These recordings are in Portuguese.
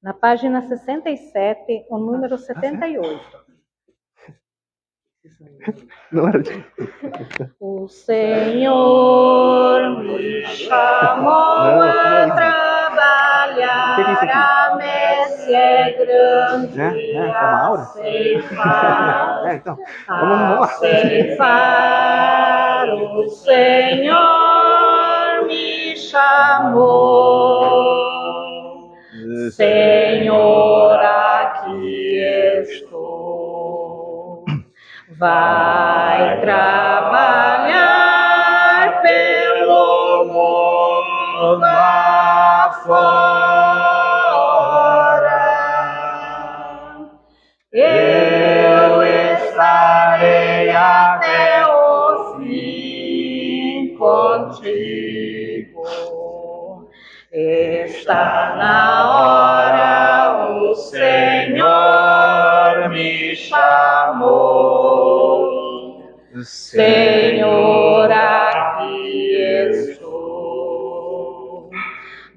Na página 67, o número 78. O Senhor me chamou a trabalhar, a messe é grande, a ceifar, a ceifar. O Senhor me chamou. Senhor, aqui estou. Vai trabalhar pelo mundo afora. Eu estarei até o fim contigo. Está na hora, o Senhor me chamou. Senhor, aqui estou.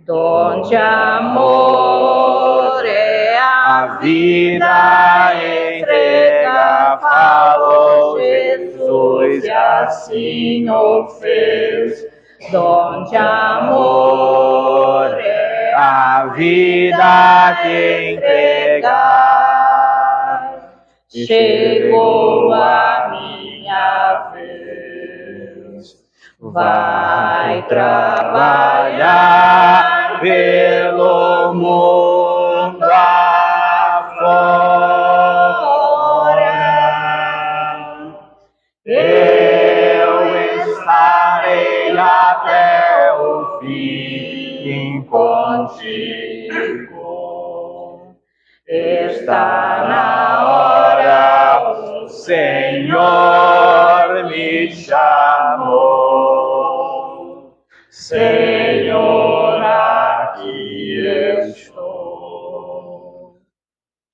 Donde amor é a vida, entrega, falou Jesus, e assim o fez. Donde amor é a vida que entregar, chegou a minha vez. Vai trabalhar pelo mundo afora. Eu estarei até o fim contigo. Está na hora, o Senhor me chamou. Senhor, aqui estou.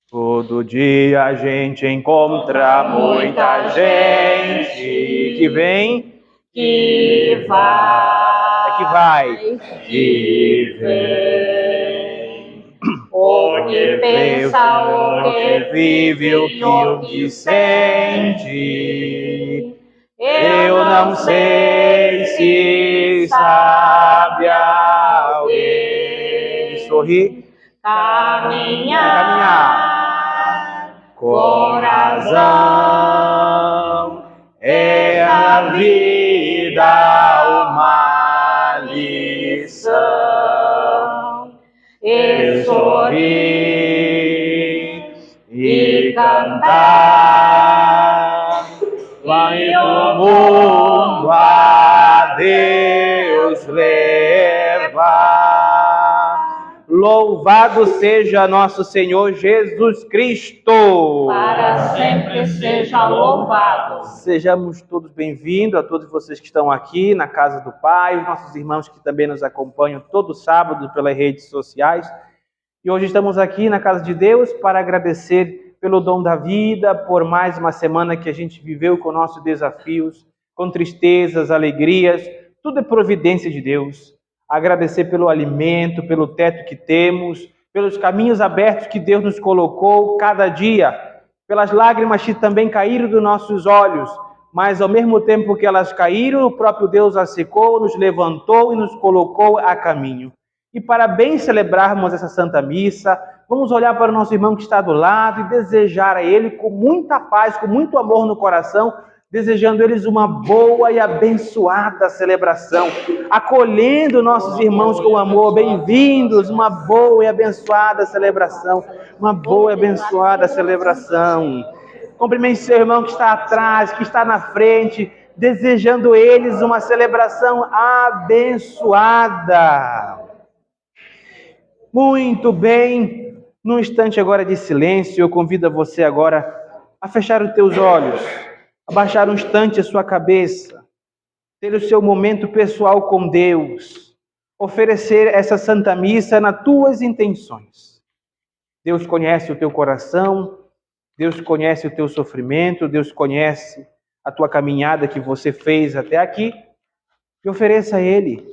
Todo dia a gente encontra muita gente que vem, que vai, que vem. O que pensa, o que vive, o que sente. Eu não sei se sabe alguém. Sorri. Caminhar com razão é a vida uma lição. E sorrir e cantar, vai o mundo a Deus levar. Louvado seja nosso Senhor Jesus Cristo. Para sempre seja louvado. Sejamos todos bem-vindos, a todos vocês que estão aqui na casa do Pai, os nossos irmãos que também nos acompanham todo sábado pelas redes sociais. E hoje estamos aqui na casa de Deus para agradecer pelo dom da vida, por mais uma semana que a gente viveu com nossos desafios, com tristezas, alegrias, tudo é providência de Deus. Agradecer pelo alimento, pelo teto que temos, pelos caminhos abertos que Deus nos colocou cada dia, pelas lágrimas que também caíram dos nossos olhos, mas ao mesmo tempo que elas caíram, o próprio Deus as secou, nos levantou e nos colocou a caminho. E para bem celebrarmos essa Santa Missa, vamos olhar para o nosso irmão que está do lado e desejar a ele com muita paz, com muito amor no coração, desejando eles uma boa e abençoada celebração, acolhendo nossos irmãos com amor. Bem-vindos, uma boa e abençoada celebração, uma boa e abençoada celebração. Cumprimente seu irmão que está atrás, que está na frente, desejando eles uma celebração abençoada. Muito bem, num instante agora de silêncio, eu convido você agora a fechar os teus olhos, abaixar um instante a sua cabeça, ter o seu momento pessoal com Deus, oferecer essa Santa Missa nas tuas intenções. Deus conhece o teu coração, Deus conhece o teu sofrimento, Deus conhece a tua caminhada que você fez até aqui, E ofereça a Ele.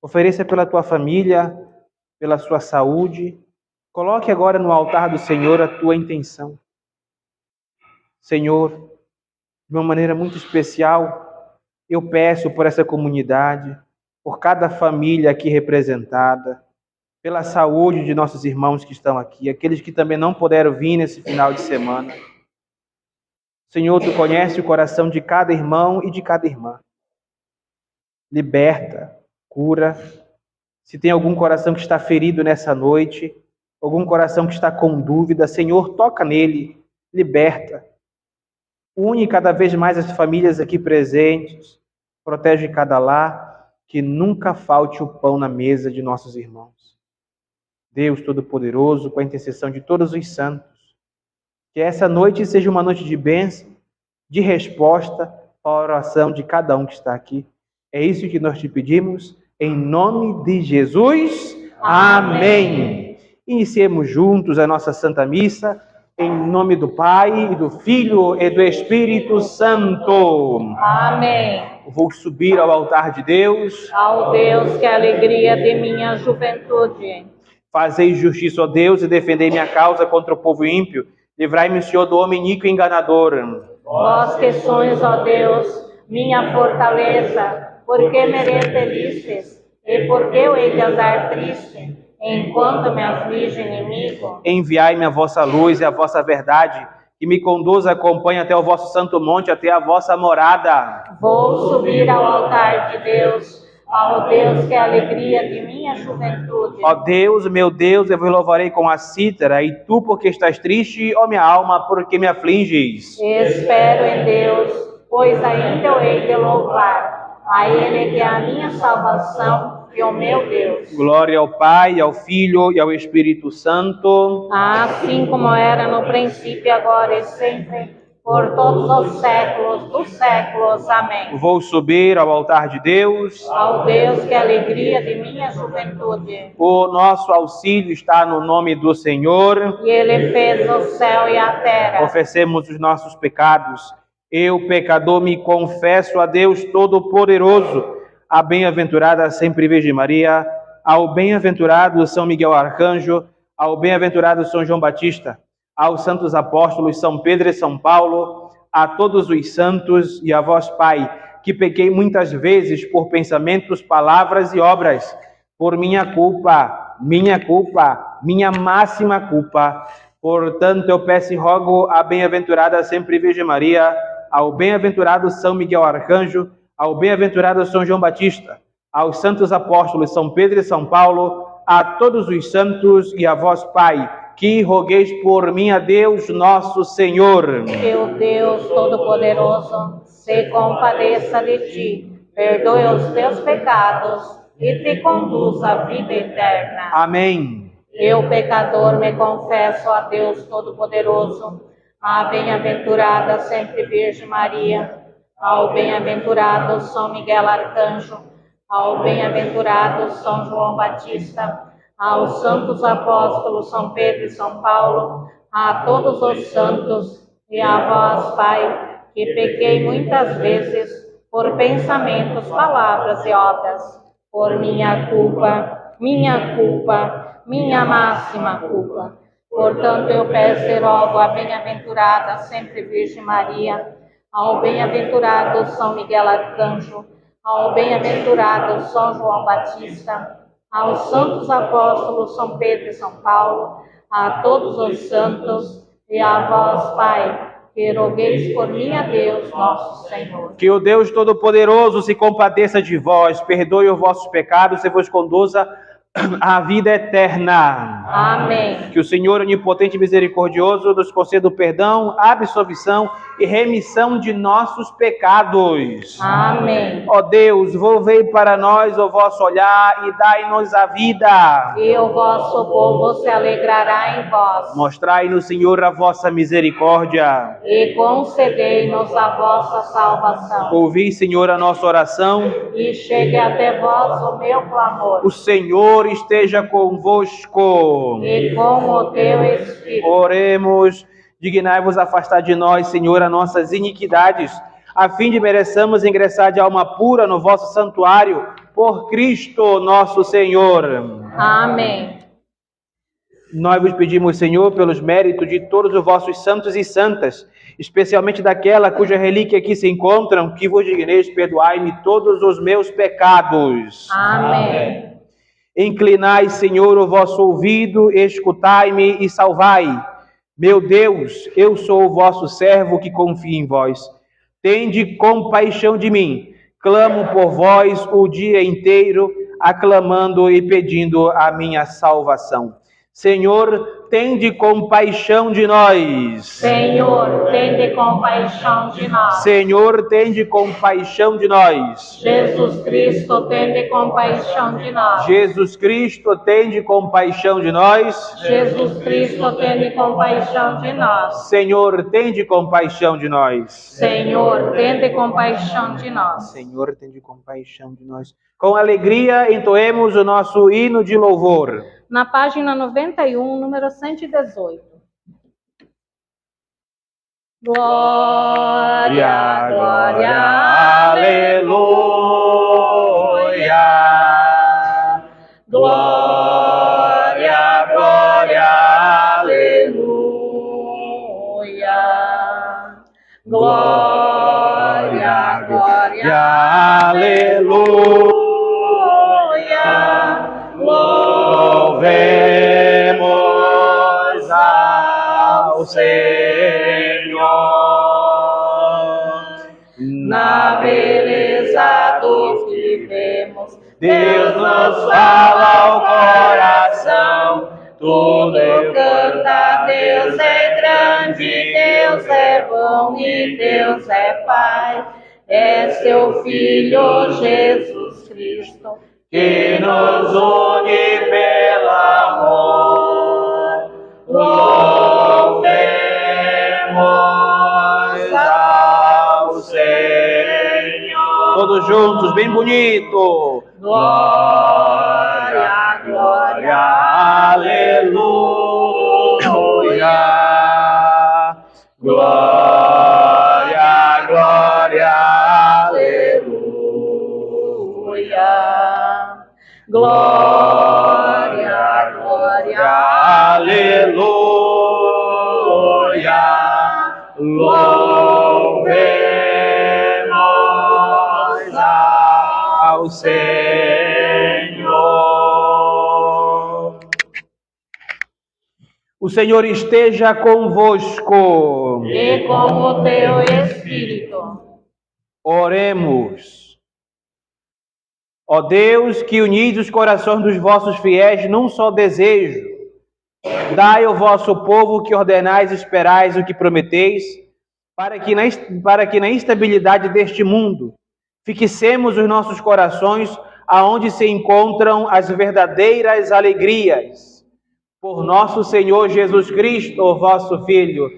Ofereça pela tua família, pela sua saúde. Coloque agora no altar do Senhor a tua intenção. Senhor, de uma maneira muito especial, eu peço por essa comunidade, por cada família aqui representada, pela saúde de nossos irmãos que estão aqui, aqueles que também não puderam vir nesse final de semana. Senhor, Tu conheces o coração de cada irmão e de cada irmã. Liberta, cura. Se tem algum coração que está ferido nessa noite, algum coração que está com dúvida, Senhor, toca nele, liberta. Une cada vez mais as famílias aqui presentes, protege cada lar, que nunca falte o pão na mesa de nossos irmãos. Deus Todo-Poderoso, com a intercessão de todos os santos, que essa noite seja uma noite de bênção, de resposta à oração de cada um que está aqui. É isso que nós te pedimos, em nome de Jesus. Amém. Iniciemos juntos a nossa Santa Missa, em nome do Pai, e do Filho e do Espírito Santo. Amém. Vou subir ao altar de Deus. Ao Deus que é a alegria de minha juventude. Fazei justiça, ó Deus, e defendei minha causa contra o povo ímpio. Livrai-me, Senhor, do homem iníquo e enganador. Vós que sois, ó Deus, minha fortaleza, porque me repelistes, e porque eu hei de andar triste, enquanto me aflige o inimigo. Enviai-me a vossa luz e a vossa verdade, que me conduza, acompanhe até o vosso santo monte, até a vossa morada. Vou subir ao altar de Deus, ao Deus que é a alegria de minha juventude. Ó Deus, meu Deus, eu vos louvarei com a cítara, e tu, porque estás triste, ó minha alma, porque me afliges. Espero em Deus, pois ainda eu hei de louvar. A Ele que é a minha salvação e o meu Deus. Glória ao Pai, ao Filho e ao Espírito Santo. Assim como era no princípio, agora e sempre, por todos os séculos dos séculos. Amém. Vou subir ao altar de Deus. Ao Deus que é a alegria de minha juventude. O nosso auxílio está no nome do Senhor. E Ele fez o céu e a terra. Confessemos os nossos pecados. Eu, pecador, me confesso a Deus Todo-Poderoso, a bem-aventurada sempre Virgem Maria, ao bem-aventurado São Miguel Arcanjo, ao bem-aventurado São João Batista, aos santos apóstolos São Pedro e São Paulo, a todos os santos e a vós, Pai, que pequei muitas vezes por pensamentos, palavras e obras, por minha culpa, minha máxima culpa. Portanto, eu peço e rogo à bem-aventurada sempre Virgem Maria, ao bem-aventurado São Miguel Arcanjo, ao bem-aventurado São João Batista, aos santos apóstolos São Pedro e São Paulo, a todos os santos e a vós, Pai, que rogueis por mim a Deus nosso Senhor. Que o Deus Todo-Poderoso se compadeça de ti, perdoe os teus pecados e te conduza à vida eterna. Amém. Eu, pecador, me confesso a Deus Todo-Poderoso, à bem-aventurada sempre Virgem Maria, ao bem-aventurado São Miguel Arcanjo, ao bem-aventurado São João Batista, aos santos apóstolos São Pedro e São Paulo, a todos os santos e a vós, Pai, que pequei muitas vezes por pensamentos, palavras e obras, por minha máxima culpa. Portanto, eu peço e rogo à bem-aventurada sempre Virgem Maria, ao bem-aventurado São Miguel Arcanjo, ao bem-aventurado São João Batista, aos santos apóstolos São Pedro e São Paulo, a todos os santos e a vós, Pai, que rogueis por mim a Deus nosso Senhor. Que o Deus Todo-Poderoso se compadeça de vós, perdoe os vossos pecados e vos conduza à vida eterna. Amém. Que o Senhor onipotente e misericordioso nos conceda o perdão, a absolvição e remissão de nossos pecados. Amém. Ó Deus, volvei para nós o vosso olhar e dai-nos a vida. E o vosso povo se alegrará em vós. Mostrai-nos, Senhor, a vossa misericórdia. E concedei-nos a vossa salvação. Ouvi, Senhor, a nossa oração. E chegue até vós o meu clamor. O Senhor esteja convosco. E com o teu Espírito. Oremos. Dignai-vos afastar de nós, Senhor, as nossas iniquidades, a fim de mereçamos ingressar de alma pura no vosso santuário, por Cristo nosso Senhor. Amém. Nós vos pedimos, Senhor, pelos méritos de todos os vossos santos e santas, especialmente daquela cuja relíquia aqui se encontram, que vos digneis perdoai-me todos os meus pecados. Amém. Inclinai, Senhor, o vosso ouvido, escutai-me e salvai. Meu Deus, eu sou o vosso servo que confia em vós. Tende compaixão de mim. Clamo por vós o dia inteiro, aclamando e pedindo a minha salvação. Senhor, tende compaixão de nós. Senhor, tende compaixão de nós. Senhor, tende compaixão de nós. Jesus Cristo, tende compaixão de nós. Jesus Cristo, tende compaixão de nós. Jesus Cristo, tende compaixão de nós. Senhor, tende compaixão de nós. Senhor, tende compaixão de nós. Senhor, tende compaixão de nós. Com alegria, entoemos o nosso hino de louvor. Na página 91, número 118. Glória, glória, aleluia. Glória, glória, aleluia. Glória, glória, aleluia. Louvemos ao Senhor na beleza do que vemos. Deus nos fala ao coração, tudo Canta, Deus é grande, Deus é bom e Deus é Pai. É seu Filho Jesus Cristo que nos une pelo amor. Louvemos ao Senhor. Todos juntos, bem bonito. Glória, glória, aleluia. Glória, glória, aleluia. Glória, glória, aleluia. Louvemos ao Senhor. O Senhor esteja convosco. E com o teu espírito. Oremos. Ó Deus, que unis os corações dos vossos fiéis num só desejo, dai ao vosso povo que ordenais e esperais o que prometeis, para que na instabilidade deste mundo fixemos os nossos corações aonde se encontram as verdadeiras alegrias. Por nosso Senhor Jesus Cristo, vosso Filho,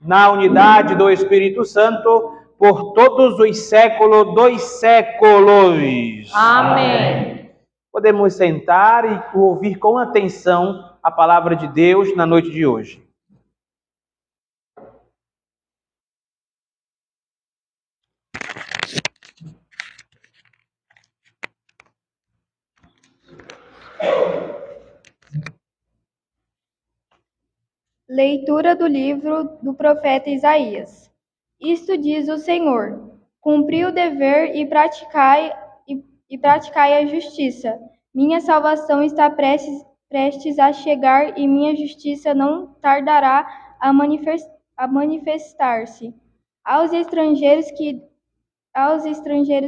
na unidade do Espírito Santo, por todos os séculos dos séculos. Amém. Podemos sentar e ouvir com atenção a palavra de Deus na noite de hoje. Leitura do livro do profeta Isaías. Isto diz o Senhor: cumpri o dever e praticai a justiça. Minha salvação está prestes a chegar e minha justiça não tardará a manifestar-se. Aos estrangeiros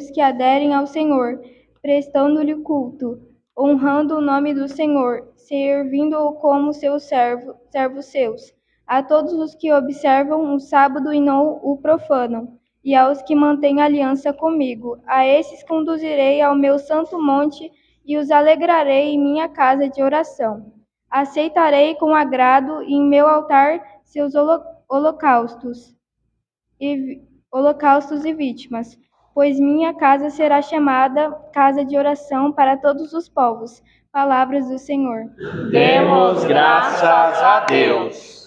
que aderem ao Senhor, prestando-lhe culto, honrando o nome do Senhor, servindo-o como servos seus, a todos os que observam o sábado e não o profanam, e aos que mantêm aliança comigo. A esses conduzirei ao meu santo monte e os alegrarei em minha casa de oração. Aceitarei com agrado em meu altar seus holocaustos e vítimas, pois minha casa será chamada casa de oração para todos os povos. Palavras do Senhor. Demos graças a Deus.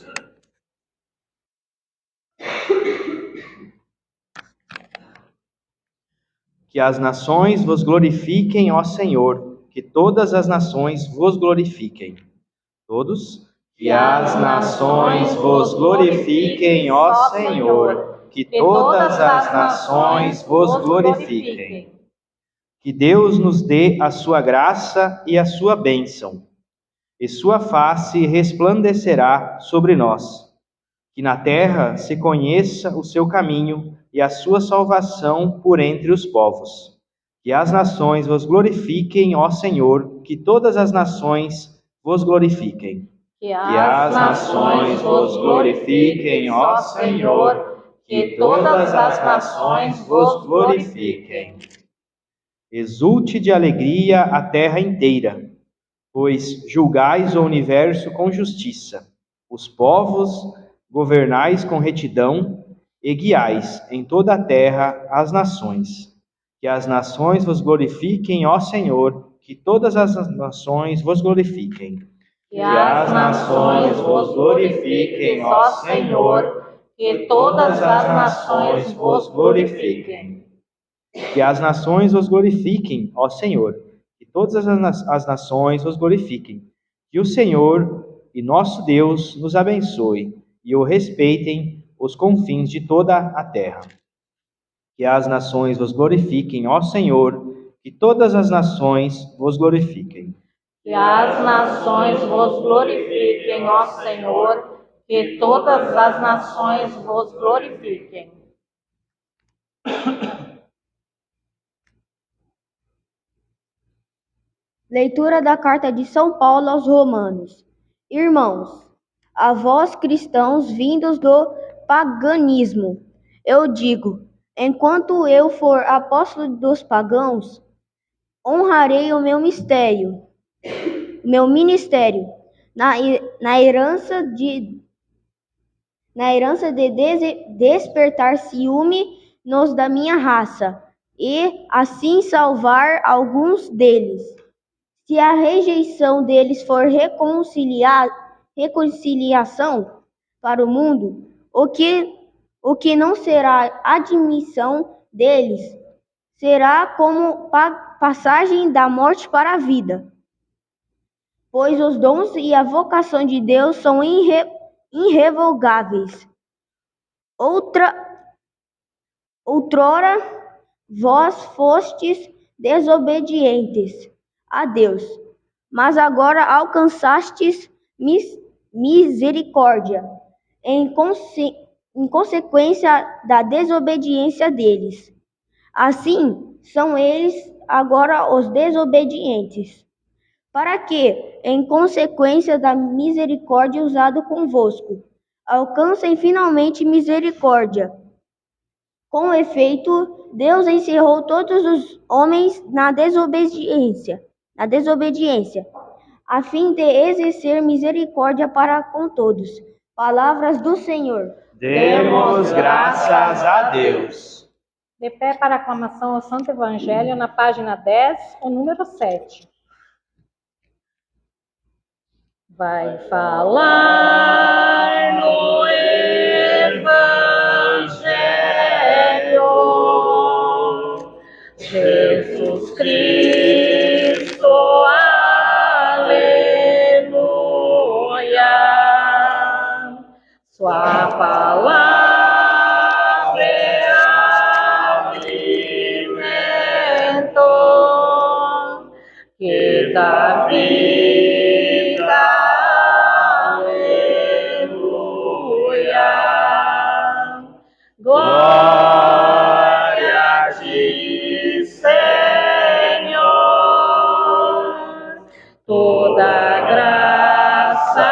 Que as nações vos glorifiquem, ó Senhor, que todas as nações vos glorifiquem. Todos? Que as nações vos glorifiquem, ó Senhor, que todas as nações vos glorifiquem. Que Deus nos dê a sua graça e a sua bênção, e sua face resplandecerá sobre nós. Que na terra se conheça o seu caminho e a sua salvação por entre os povos. Que as nações vos glorifiquem, ó Senhor, que todas as nações vos glorifiquem. Que as nações vos glorifiquem, ó Senhor, que todas as nações vos glorifiquem. Exulte de alegria a terra inteira, pois julgais o universo com justiça. Os povos governais com retidão e guiais em toda a terra as nações. Que as nações vos glorifiquem, ó Senhor, que todas as nações vos glorifiquem. Que as nações vos glorifiquem, ó Senhor, que todas as nações vos glorifiquem. Que as nações vos glorifiquem, ó Senhor, que todas as nações vos glorifiquem. Que o Senhor e nosso Deus nos abençoe e o respeitem os confins de toda a terra. Que as nações vos glorifiquem, ó Senhor, que todas as nações vos glorifiquem. Que as nações vos glorifiquem, ó Senhor, que todas as nações vos glorifiquem. Leitura da Carta de São Paulo aos Romanos. Irmãos, a vós cristãos vindos do paganismo, eu digo, enquanto eu for apóstolo dos pagãos, honrarei o meu ministério, na herança de despertar ciúme nos da minha raça, e assim salvar alguns deles. Se a rejeição deles for reconciliação para o mundo, o que não será admissão deles, será como passagem da morte para a vida. Pois os dons e a vocação de Deus são irrevogáveis. Outrora vós fostes desobedientes a Deus, mas agora alcançastes misericórdia em consequência da desobediência deles. Assim são eles agora os desobedientes, para que, em consequência da misericórdia usada convosco, alcancem finalmente misericórdia. Com efeito, Deus encerrou todos os homens na desobediência, a fim de exercer misericórdia para com todos. Palavras do Senhor. Demos graças a Deus. De pé para a aclamação ao Santo Evangelho, na página 10, o número 7. Vai falar no Evangelho, Jesus Cristo, aleluia. Sua palavra é alimento que dá vida, aleluia. Glória a ti, Senhor, toda graça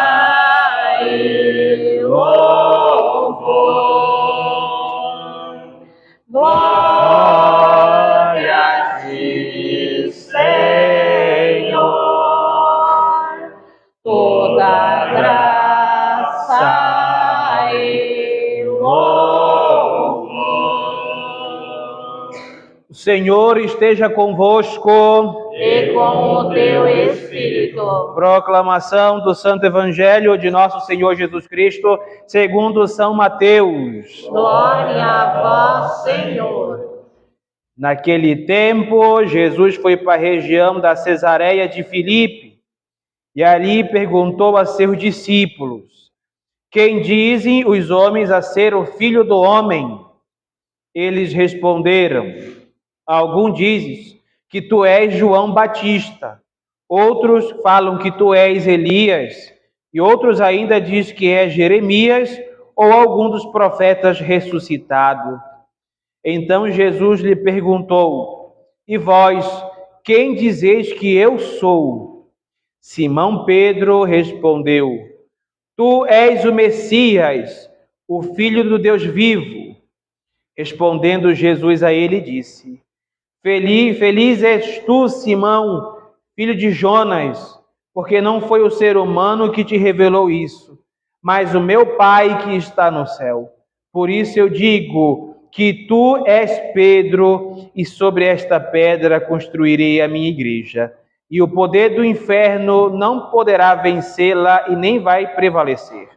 e louvor. Glória a ti, Senhor, toda graça e louvor. O Senhor esteja convosco. E com o teu Espírito. Proclamação do Santo Evangelho de nosso Senhor Jesus Cristo, segundo São Mateus. Glória a vós, Senhor. Naquele tempo, Jesus foi para a região da Cesareia de Filipe e ali perguntou a seus discípulos: quem dizem os homens a ser o Filho do Homem? Eles responderam: alguns dizem que tu és João Batista, outros falam que tu és Elias, e outros ainda dizem que és Jeremias ou algum dos profetas ressuscitado. Então Jesus lhe perguntou: e vós, quem dizeis que eu sou? Simão Pedro respondeu: tu és o Messias, o Filho do Deus vivo. Respondendo Jesus a ele, disse: feliz és tu, Simão, filho de Jonas, porque não foi o ser humano que te revelou isso, mas o meu Pai que está no céu. Por isso eu digo que tu és Pedro, e sobre esta pedra construirei a minha igreja. E o poder do inferno não poderá vencê-la e nem vai prevalecer.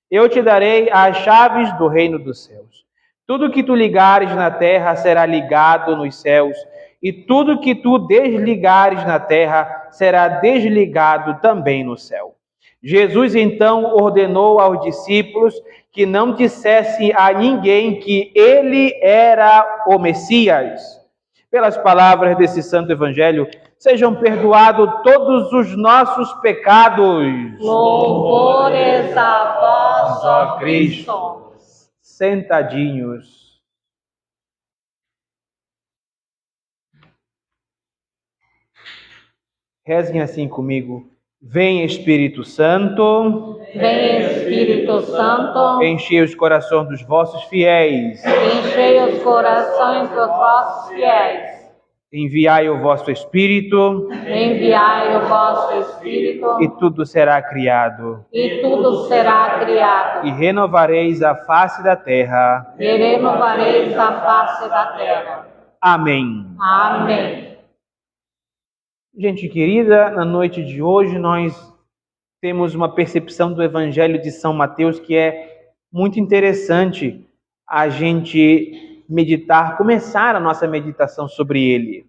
Eu te darei as chaves do reino dos céus. Tudo que tu ligares na terra será ligado nos céus, e tudo que tu desligares na terra será desligado também no céu. Jesus então ordenou aos discípulos que não dissessem a ninguém que ele era o Messias. Pelas palavras desse santo evangelho, sejam perdoados todos os nossos pecados. Louvores a vós, ó Cristo. Sentadinhos. Rezem assim comigo. Vem Espírito Santo. Vem Espírito Santo. Enchei os corações dos vossos fiéis. Enchei os corações dos vossos fiéis. Enviai o vosso Espírito. Enviai o vosso Espírito. E tudo será criado. E tudo será criado. E renovareis a face da terra. E renovareis a face da terra. Amém. Amém. Gente querida, na noite de hoje nós temos uma percepção do Evangelho de São Mateus que é muito interessante a gente meditar, começar a nossa meditação sobre ele.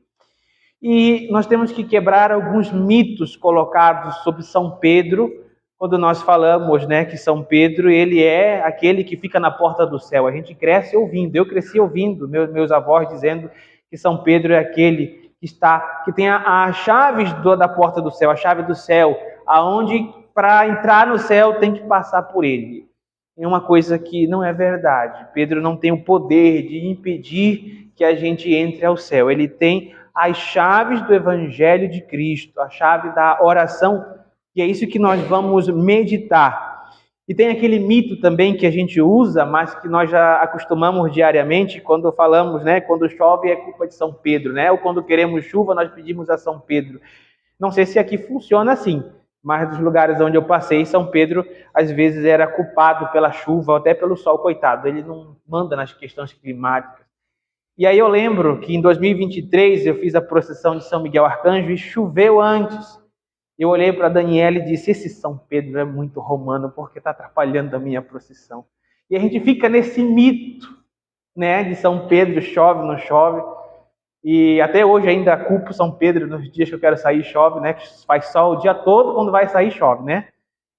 E nós temos que quebrar alguns mitos colocados sobre São Pedro, quando nós falamos, que São Pedro, ele é aquele que fica na porta do céu. A gente cresce ouvindo, eu cresci ouvindo meus avós dizendo que São Pedro é aquele que tem as chaves da porta do céu, a chave do céu, aonde para entrar no céu tem que passar por ele. É uma coisa que não é verdade. Pedro não tem o poder de impedir que a gente entre ao céu. Ele tem as chaves do Evangelho de Cristo, a chave da oração, e é isso que nós vamos meditar. E tem aquele mito também que a gente usa, mas que nós já acostumamos diariamente, quando falamos, quando chove é culpa de São Pedro, ou quando queremos chuva nós pedimos a São Pedro. Não sei se aqui funciona assim, mas dos lugares onde eu passei, São Pedro às vezes era culpado pela chuva, ou até pelo sol, coitado, ele não manda nas questões climáticas. E aí eu lembro que em 2023 eu fiz a procissão de São Miguel Arcanjo e choveu antes. Eu olhei para Daniela e disse: esse São Pedro é muito romano porque está atrapalhando a minha procissão. E a gente fica nesse mito, de São Pedro, chove, não chove. E até hoje ainda culpo São Pedro nos dias que eu quero sair chove, que faz sol o dia todo, quando vai sair chove,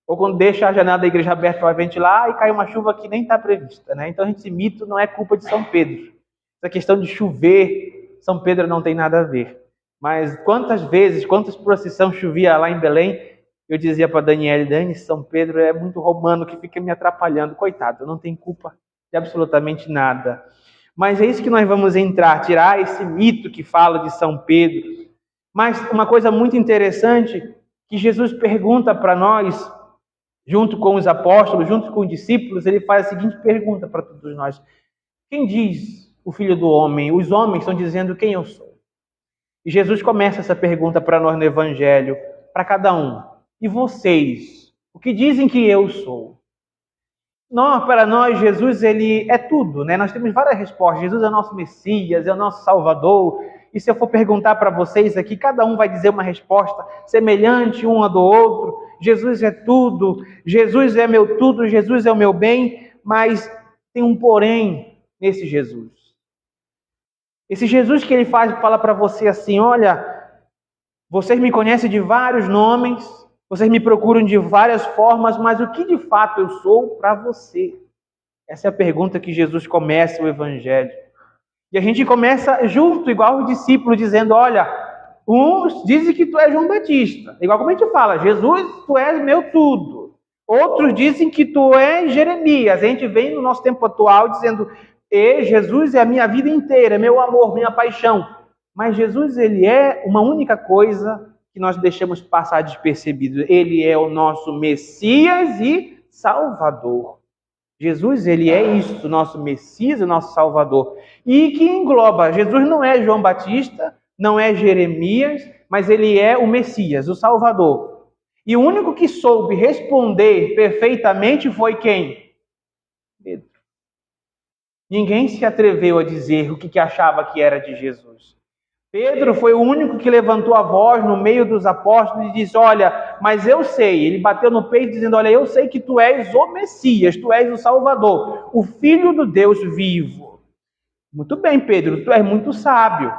Ou quando deixa a janela da igreja aberta para ventilar e cai uma chuva que nem está prevista, Então esse mito não é culpa de São Pedro. Essa questão de chover, São Pedro não tem nada a ver. Mas quantas procissões chovia lá em Belém, eu dizia para Daniela: Dani, São Pedro é muito romano que fica me atrapalhando. Coitado, não tem culpa de absolutamente nada. Mas é isso que nós vamos tirar esse mito que fala de São Pedro. Mas uma coisa muito interessante, que Jesus pergunta para nós, junto com os apóstolos, junto com os discípulos, ele faz a seguinte pergunta para todos nós: quem diz o Filho do Homem? Os homens estão dizendo quem eu sou. E Jesus começa essa pergunta para nós no Evangelho, para cada um. E vocês? O que dizem que eu sou? Para nós, Jesus ele é tudo, Nós temos várias respostas. Jesus é o nosso Messias, é o nosso Salvador. E se eu for perguntar para vocês aqui, cada um vai dizer uma resposta semelhante uma do outro. Jesus é tudo, Jesus é meu tudo, Jesus é o meu bem, mas tem um porém nesse Jesus. Esse Jesus que ele fala para você assim, olha, vocês me conhecem de vários nomes, vocês me procuram de várias formas, mas o que de fato eu sou para você? Essa é a pergunta que Jesus começa o Evangelho. E a gente começa junto, igual os discípulos, dizendo, olha, uns dizem que tu és João Batista. Igual como a gente fala, Jesus, tu és meu tudo. Outros dizem que tu és Jeremias. A gente vem no nosso tempo atual dizendo, Jesus é a minha vida inteira, meu amor, minha paixão. Mas Jesus, ele é uma única coisa que nós deixamos passar despercebido. Ele é o nosso Messias e Salvador. Jesus, ele é isso, o nosso Messias e o nosso Salvador. E que engloba, Jesus não é João Batista, não é Jeremias, mas ele é o Messias, o Salvador. E o único que soube responder perfeitamente foi quem? Pedro. Ninguém se atreveu a dizer o que achava que era de Jesus. Pedro foi o único que levantou a voz no meio dos apóstolos e disse, olha, mas eu sei, ele bateu no peito dizendo, olha, eu sei que tu és o Messias, tu és o Salvador, o Filho do Deus vivo. Muito bem, Pedro, tu és muito sábio.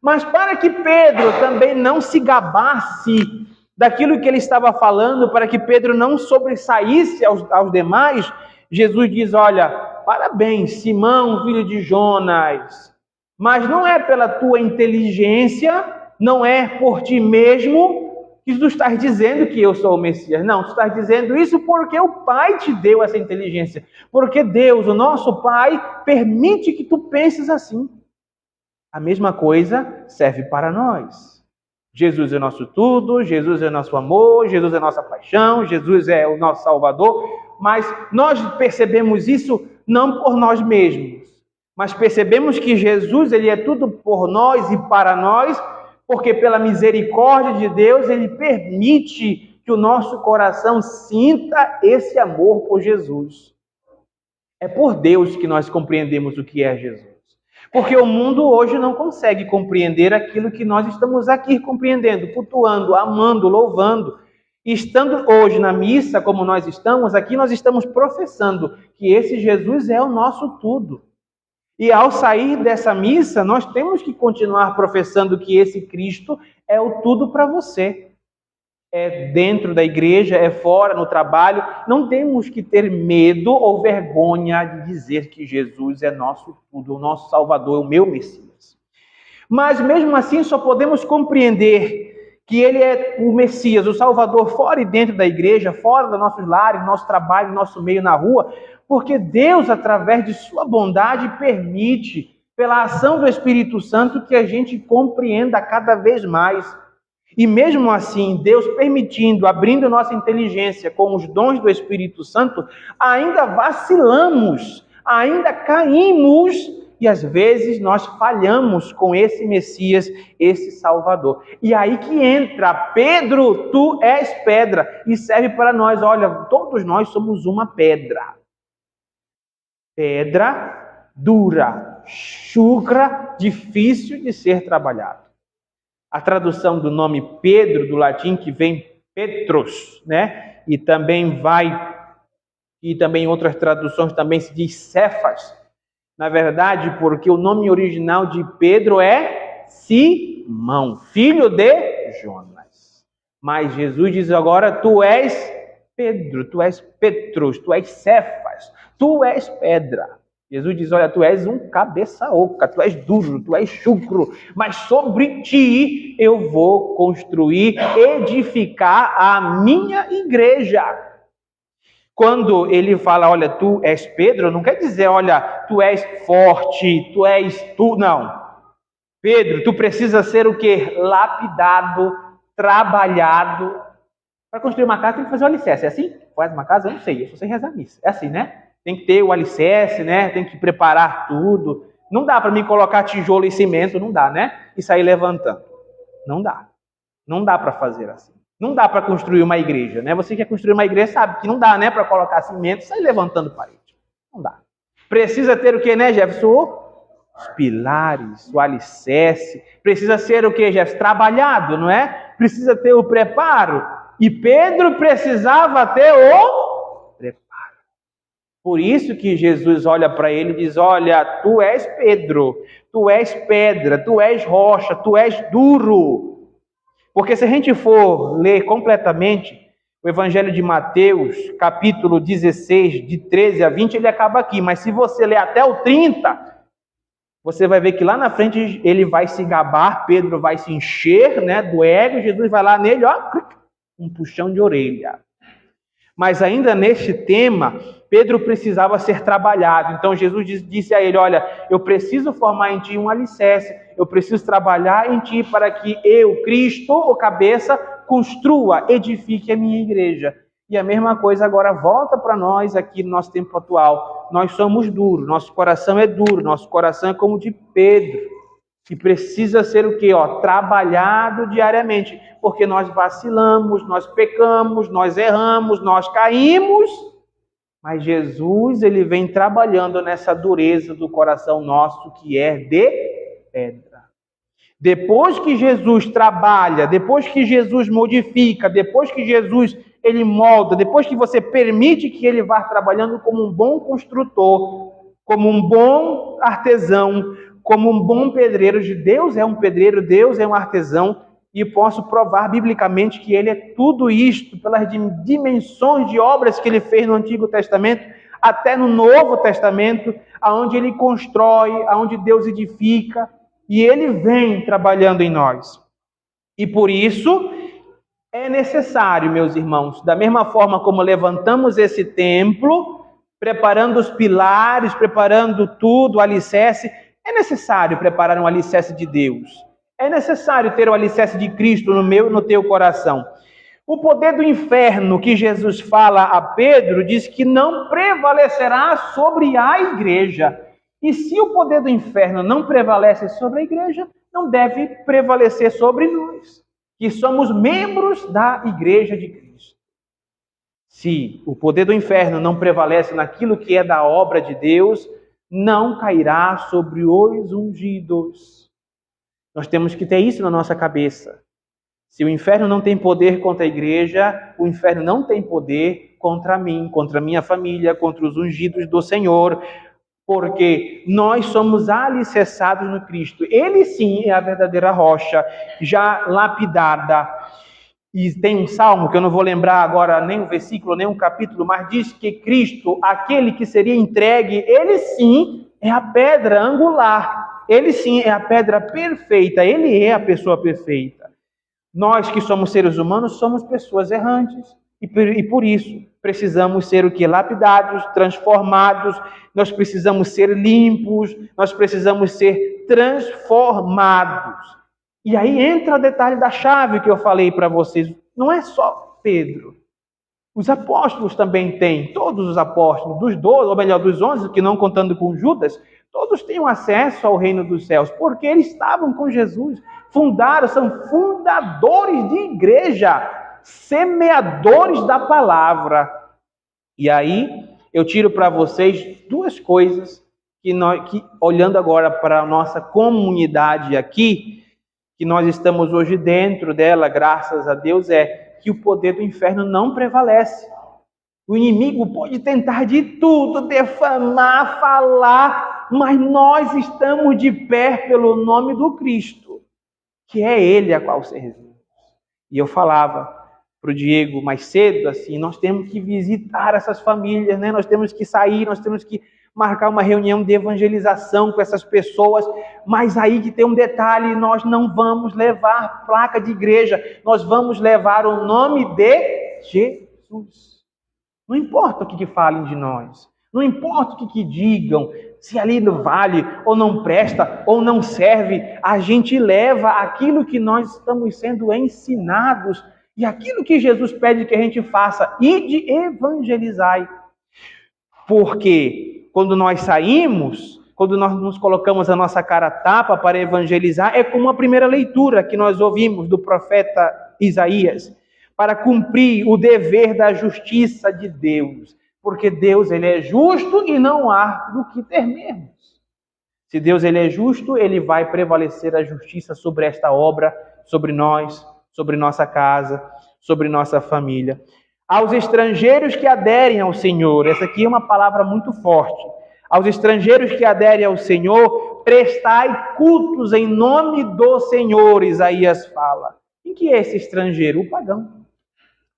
Mas para que Pedro também não se gabasse daquilo que ele estava falando, para que Pedro não sobressaísse aos demais, Jesus diz, olha, parabéns, Simão, filho de Jonas, mas não é pela tua inteligência, não é por ti mesmo que tu estás dizendo que eu sou o Messias. Não, tu estás dizendo isso porque o Pai te deu essa inteligência. Porque Deus, o nosso Pai, permite que tu penses assim. A mesma coisa serve para nós. Jesus é nosso tudo, Jesus é nosso amor, Jesus é nossa paixão, Jesus é o nosso Salvador. Mas nós percebemos isso não por nós mesmos. Mas percebemos que Jesus, ele é tudo por nós e para nós, porque pela misericórdia de Deus, ele permite que o nosso coração sinta esse amor por Jesus. É por Deus que nós compreendemos o que é Jesus. Porque o mundo hoje não consegue compreender aquilo que nós estamos aqui compreendendo, cultuando, amando, louvando. E estando hoje na missa, como nós estamos, aqui nós estamos professando que esse Jesus é o nosso tudo. E ao sair dessa missa, nós temos que continuar professando que esse Cristo é o tudo para você. É dentro da igreja, é fora, no trabalho. Não temos que ter medo ou vergonha de dizer que Jesus é nosso tudo, o nosso Salvador, o meu Messias. Mas mesmo assim só podemos compreender que ele é o Messias, o Salvador, fora e dentro da igreja, fora dos nossos lares, nosso trabalho, nosso meio na rua, porque Deus, através de sua bondade, permite, pela ação do Espírito Santo, que a gente compreenda cada vez mais. E mesmo assim, Deus permitindo, abrindo nossa inteligência com os dons do Espírito Santo, ainda vacilamos, ainda caímos, e às vezes nós falhamos com esse Messias, esse Salvador. E aí que entra, Pedro, tu és pedra, e serve para nós, olha, todos nós somos uma pedra. Pedra dura, chucra, difícil de ser trabalhado. A tradução do nome Pedro, do latim, que vem Petrus, né? E também em outras traduções também se diz Cefas. Na verdade, porque o nome original de Pedro é Simão, filho de Jonas. Mas Jesus diz agora, tu és Pedro, tu és Petrus, tu és Cefas, tu és pedra. Jesus diz, olha, tu és um cabeça oca, tu és duro, tu és chucro, mas sobre ti eu vou construir, edificar a minha igreja. Quando ele fala, olha, tu és Pedro, não quer dizer, olha, tu és forte, tu és tu, não. Pedro, tu precisa ser o quê? Lapidado, trabalhado. Para construir uma casa tem que fazer o alicerce, é assim? Faz uma casa? Eu não sei, eu só sei rezar a missa. É assim, né? Tem que ter o alicerce, né? Tem que preparar tudo. Não dá para mim colocar tijolo e cimento, não dá, né? E sair levantando. Não dá. Não dá para fazer assim. Não dá para construir uma igreja, né? Você que quer construir uma igreja sabe que não dá, né? Para colocar cimento e sair levantando parede. Não dá. Precisa ter o que, né, Jefferson? Os pilares, o alicerce. Precisa ser o que, Jefferson? Trabalhado, não é? Precisa ter o preparo. E Pedro precisava ter o preparo. Por isso que Jesus olha para ele e diz: olha, tu és Pedro, tu és pedra, tu és rocha, tu és duro. Porque se a gente for ler completamente o Evangelho de Mateus, capítulo 16, de 13 a 20, ele acaba aqui. Mas se você ler até o 30, você vai ver que lá na frente ele vai se gabar, Pedro vai se encher, né, do ego, e Jesus vai lá nele, ó, um puxão de orelha. Mas ainda neste tema, Pedro precisava ser trabalhado. Então Jesus disse a ele: olha, eu preciso formar em ti um alicerce, eu preciso trabalhar em ti para que eu, Cristo, o cabeça, construa, edifique a minha igreja. E a mesma coisa agora volta para nós aqui no nosso tempo atual. Nós somos duros, nosso coração é duro, nosso coração é como o de Pedro, que precisa ser o quê? Trabalhado diariamente, porque nós vacilamos, nós pecamos, nós erramos, nós caímos, mas Jesus, ele vem trabalhando nessa dureza do coração nosso, que é de pedra. Depois que Jesus trabalha, depois que Jesus modifica, depois que Jesus ele molda, depois que você permite que ele vá trabalhando como um bom construtor, como um bom artesão, como um bom pedreiro, Deus é um pedreiro, Deus é um artesão, e posso provar biblicamente que ele é tudo isto, pelas dimensões de obras que ele fez no Antigo Testamento, até no Novo Testamento, aonde ele constrói, aonde Deus edifica, e ele vem trabalhando em nós. E por isso é necessário, meus irmãos, da mesma forma como levantamos esse templo, preparando os pilares, preparando tudo, o alicerce, é necessário preparar um alicerce de Deus. É necessário ter o alicerce de Cristo no meu e no teu coração. O poder do inferno que Jesus fala a Pedro diz que não prevalecerá sobre a igreja. E se o poder do inferno não prevalece sobre a igreja, não deve prevalecer sobre nós, que somos membros da igreja de Cristo. Se o poder do inferno não prevalece naquilo que é da obra de Deus, não cairá sobre os ungidos. Nós temos que ter isso na nossa cabeça. Se o inferno não tem poder contra a igreja, o inferno não tem poder contra mim, contra a minha família, contra os ungidos do Senhor, porque nós somos alicerçados no Cristo. Ele sim é a verdadeira rocha, já lapidada. E tem um salmo, que eu não vou lembrar agora nem o versículo, nem o capítulo, mas diz que Cristo, aquele que seria entregue, ele sim é a pedra angular. Ele sim é a pedra perfeita, ele é a pessoa perfeita. Nós que somos seres humanos, somos pessoas errantes. E por isso, precisamos ser o que? Lapidados, transformados, nós precisamos ser limpos, nós precisamos ser transformados. E aí entra o detalhe da chave que eu falei para vocês. Não é só Pedro. Os apóstolos também têm, todos os apóstolos, dos 12, ou melhor, dos 11, que não contando com Judas, todos têm acesso ao reino dos céus, porque eles estavam com Jesus, são fundadores de igreja, semeadores da palavra. E aí eu tiro para vocês duas coisas que olhando agora para a nossa comunidade aqui, que nós estamos hoje dentro dela, graças a Deus, é que o poder do inferno não prevalece. O inimigo pode tentar de tudo, defamar, falar, mas nós estamos de pé pelo nome do Cristo, que é Ele a qual servimos. E eu falava para o Diego mais cedo, assim, nós temos que visitar essas famílias, né? Nós temos que sair, nós temos que marcar uma reunião de evangelização com essas pessoas, mas aí que tem um detalhe, nós não vamos levar placa de igreja, nós vamos levar o nome de Jesus. Não importa o que falem de nós, não importa o que digam, se ali no vale, ou não presta, ou não serve, a gente leva aquilo que nós estamos sendo ensinados, e aquilo que Jesus pede que a gente faça, e de evangelizar. Porque quando nós saímos, quando nós nos colocamos a nossa cara a tapa para evangelizar, é como a primeira leitura que nós ouvimos do profeta Isaías, para cumprir o dever da justiça de Deus. Porque Deus, ele é justo e não há do que temermos. Se Deus, ele é justo, ele vai prevalecer a justiça sobre esta obra, sobre nós, sobre nossa casa, sobre nossa família. aos estrangeiros que aderem ao Senhor. Essa aqui é uma palavra muito forte. Aos estrangeiros que aderem ao Senhor, prestai cultos em nome do Senhor, Isaías fala. Quem que é esse estrangeiro? O pagão.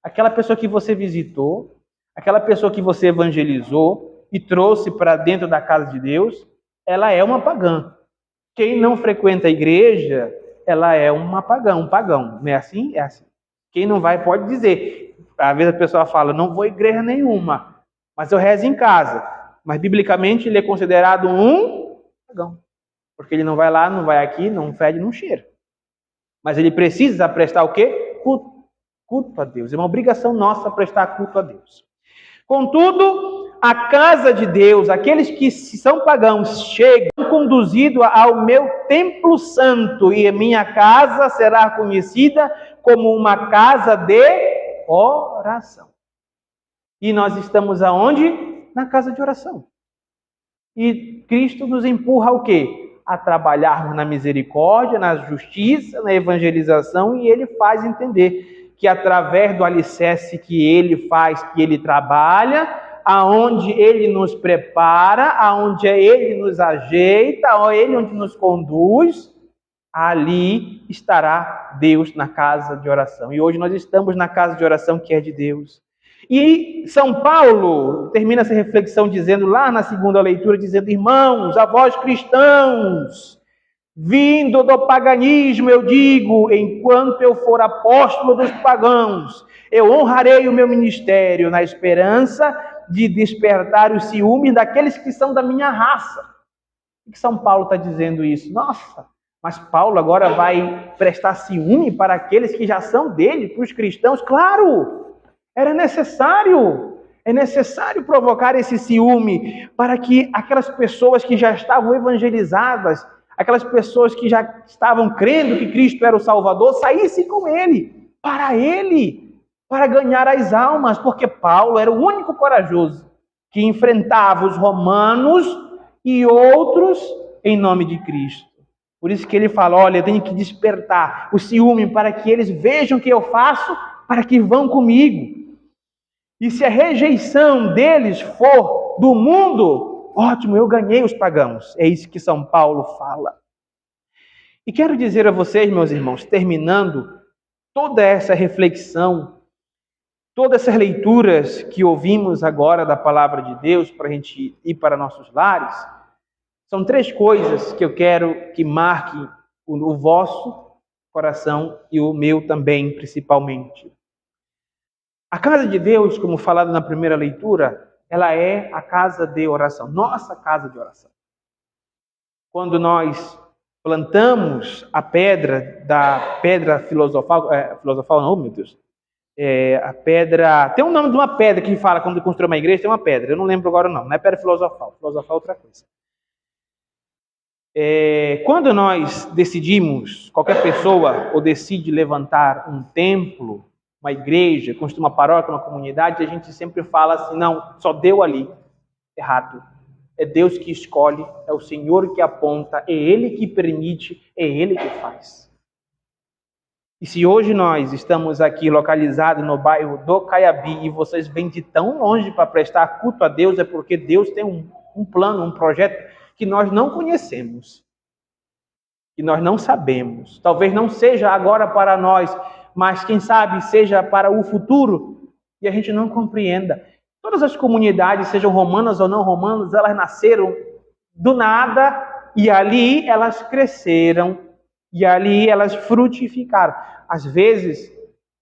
Aquela pessoa que você visitou, aquela pessoa que você evangelizou e trouxe para dentro da casa de Deus, ela é uma pagã. Quem não frequenta a igreja, ela é uma pagã, um pagão. Não é assim? É assim. Quem não vai pode dizer. Às vezes a pessoa fala, não vou a igreja nenhuma, mas eu rezo em casa. Mas biblicamente ele é considerado um pagão. Porque ele não vai lá, não vai aqui, não fede, não cheira. Mas ele precisa prestar o quê? Culto. Culto a Deus. É uma obrigação nossa prestar culto a Deus. Contudo, a casa de Deus, aqueles que são pagãos, chegam conduzidos ao meu templo santo, e a minha casa será conhecida como uma casa de oração. E nós estamos aonde? Na casa de oração. E Cristo nos empurra ao quê? A trabalharmos na misericórdia, na justiça, na evangelização, e Ele faz entender que através do alicerce que Ele faz, que Ele trabalha, aonde Ele nos prepara, aonde Ele nos ajeita, Ele onde nos conduz, ali estará Deus na casa de oração. E hoje nós estamos na casa de oração que é de Deus. E São Paulo termina essa reflexão dizendo, lá na segunda leitura, dizendo, irmãos, a vós cristãos, vindo do paganismo, eu digo, enquanto eu for apóstolo dos pagãos, eu honrarei o meu ministério na esperança de despertar o ciúme daqueles que são da minha raça. Por que São Paulo está dizendo isso? Nossa, mas Paulo agora vai prestar ciúme para aqueles que já são dele, para os cristãos? Claro! É necessário provocar esse ciúme para que aquelas pessoas que já estavam evangelizadas, aquelas pessoas que já estavam crendo que Cristo era o Salvador, saíssem com ele, para ganhar as almas, porque Paulo era o único corajoso que enfrentava os romanos e outros em nome de Cristo. Por isso que ele fala, olha, eu tenho que despertar o ciúme para que eles vejam o que eu faço, para que vão comigo. E se a rejeição deles for do mundo, ótimo, eu ganhei os pagãos. É isso que São Paulo fala. E quero dizer a vocês, meus irmãos, terminando toda essa reflexão, todas essas leituras que ouvimos agora da palavra de Deus para a gente ir para nossos lares, são 3 coisas que eu quero que marquem o vosso coração e o meu também, principalmente. A casa de Deus, como falado na primeira leitura, ela é a casa de oração, nossa casa de oração. Quando nós plantamos a pedra filosofal, não, meu Deus, a pedra, tem um nome de uma pedra que fala quando constrói uma igreja, tem uma pedra, eu não lembro agora não é pedra filosofal é outra coisa. Quando nós decidimos, qualquer pessoa ou decide levantar um templo, uma igreja, construir uma paróquia, uma comunidade, a gente sempre fala assim, não, só deu ali. Errado. É Deus que escolhe, é o Senhor que aponta, é Ele que permite, é Ele que faz. E se hoje nós estamos aqui localizados no bairro do Caiabi e vocês vêm de tão longe para prestar culto a Deus, é porque Deus tem um plano, um projeto que nós não conhecemos, que nós não sabemos. Talvez não seja agora para nós, mas quem sabe seja para o futuro e a gente não compreenda. Todas as comunidades, sejam romanas ou não romanas, elas nasceram do nada e ali elas cresceram e ali elas frutificaram. Às vezes,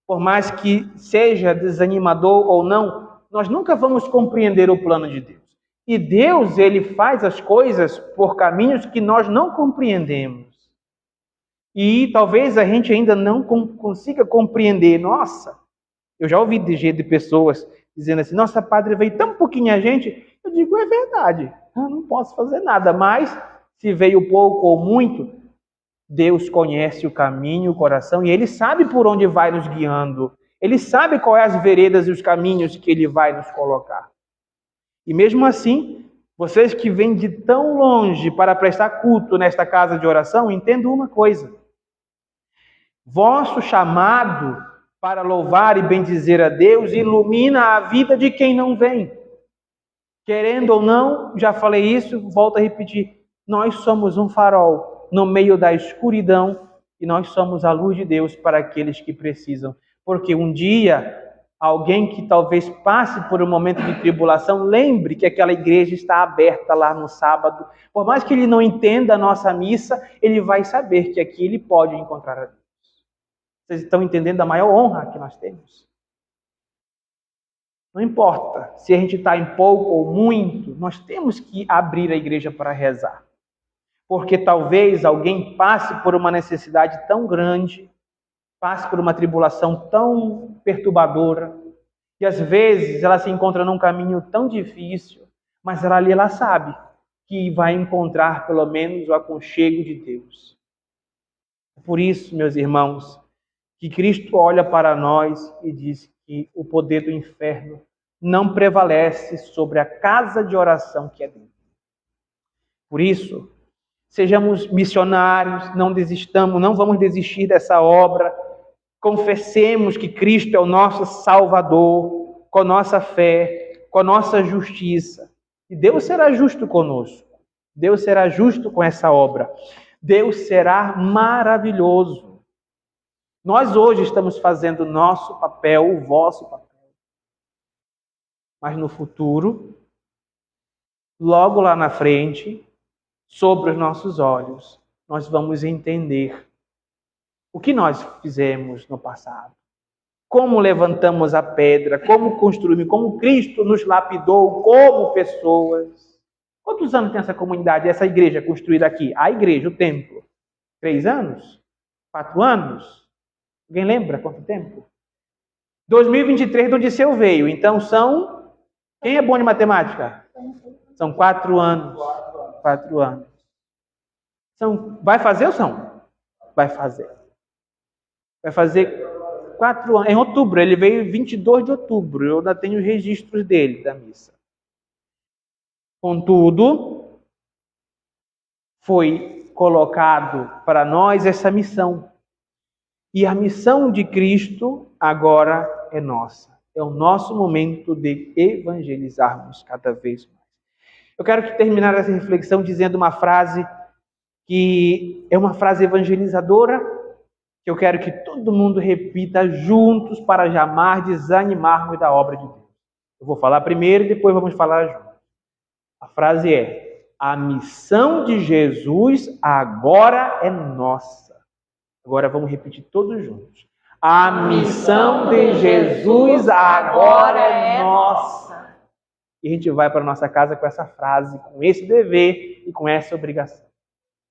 por mais que seja desanimador ou não, nós nunca vamos compreender o plano de Deus. E Deus, Ele faz as coisas por caminhos que nós não compreendemos. E talvez a gente ainda não consiga compreender. Nossa, eu já ouvi de pessoas dizendo assim, nossa, padre, veio tão pouquinha gente. Eu digo, é verdade, eu não posso fazer nada. Mas, se veio pouco ou muito, Deus conhece o caminho, o coração, e Ele sabe por onde vai nos guiando. Ele sabe quais as veredas e os caminhos que Ele vai nos colocar. E mesmo assim, vocês que vêm de tão longe para prestar culto nesta casa de oração, entendam uma coisa. Vosso chamado para louvar e bendizer a Deus, ilumina a vida de quem não vem. Querendo ou não, já falei isso, volto a repetir, nós somos um farol no meio da escuridão e nós somos a luz de Deus para aqueles que precisam. Porque um dia, alguém que talvez passe por um momento de tribulação, lembre que aquela igreja está aberta lá no sábado. Por mais que ele não entenda a nossa missa, ele vai saber que aqui ele pode encontrar a Deus. Vocês estão entendendo a maior honra que nós temos? Não importa se a gente está em pouco ou muito, nós temos que abrir a igreja para rezar. Porque talvez alguém passe por uma necessidade tão grande, passe por uma tribulação tão perturbadora, e às vezes ela se encontra num caminho tão difícil, mas ela sabe que vai encontrar pelo menos o aconchego de Deus. Por isso, meus irmãos, que Cristo olha para nós e diz que o poder do inferno não prevalece sobre a casa de oração que é dele. Por isso, sejamos missionários, não desistamos, não vamos desistir dessa obra. Confessemos que Cristo é o nosso Salvador, com a nossa fé, com a nossa justiça. E Deus será justo conosco. Deus será justo com essa obra. Deus será maravilhoso. Nós hoje estamos fazendo o nosso papel, o vosso papel. Mas no futuro, logo lá na frente, sobre os nossos olhos, nós vamos entender o que nós fizemos no passado. Como levantamos a pedra, como construímos, como Cristo nos lapidou como pessoas. Quantos anos tem essa comunidade, essa igreja construída aqui? A igreja, o templo. 3 anos? 4 anos? Alguém lembra quanto tempo? 2023 do Odisseu veio, então são... Quem é bom de matemática? São 4 anos. 4 anos. Vai fazer ou são? Vai fazer. Vai fazer 4 anos. Em outubro, ele veio 22 de outubro. Eu ainda tenho os registros dele, da missa. Contudo, foi colocado para nós essa missão. E a missão de Cristo agora é nossa. É o nosso momento de evangelizarmos cada vez mais. Eu quero terminar essa reflexão dizendo uma frase que é uma frase evangelizadora, que eu quero que todo mundo repita juntos para jamais desanimarmos da obra de Deus. Eu vou falar primeiro e depois vamos falar juntos. A frase é: a missão de Jesus agora é nossa. Agora vamos repetir todos juntos. A missão de Jesus agora é nossa. E a gente vai para a nossa casa com essa frase, com esse dever e com essa obrigação.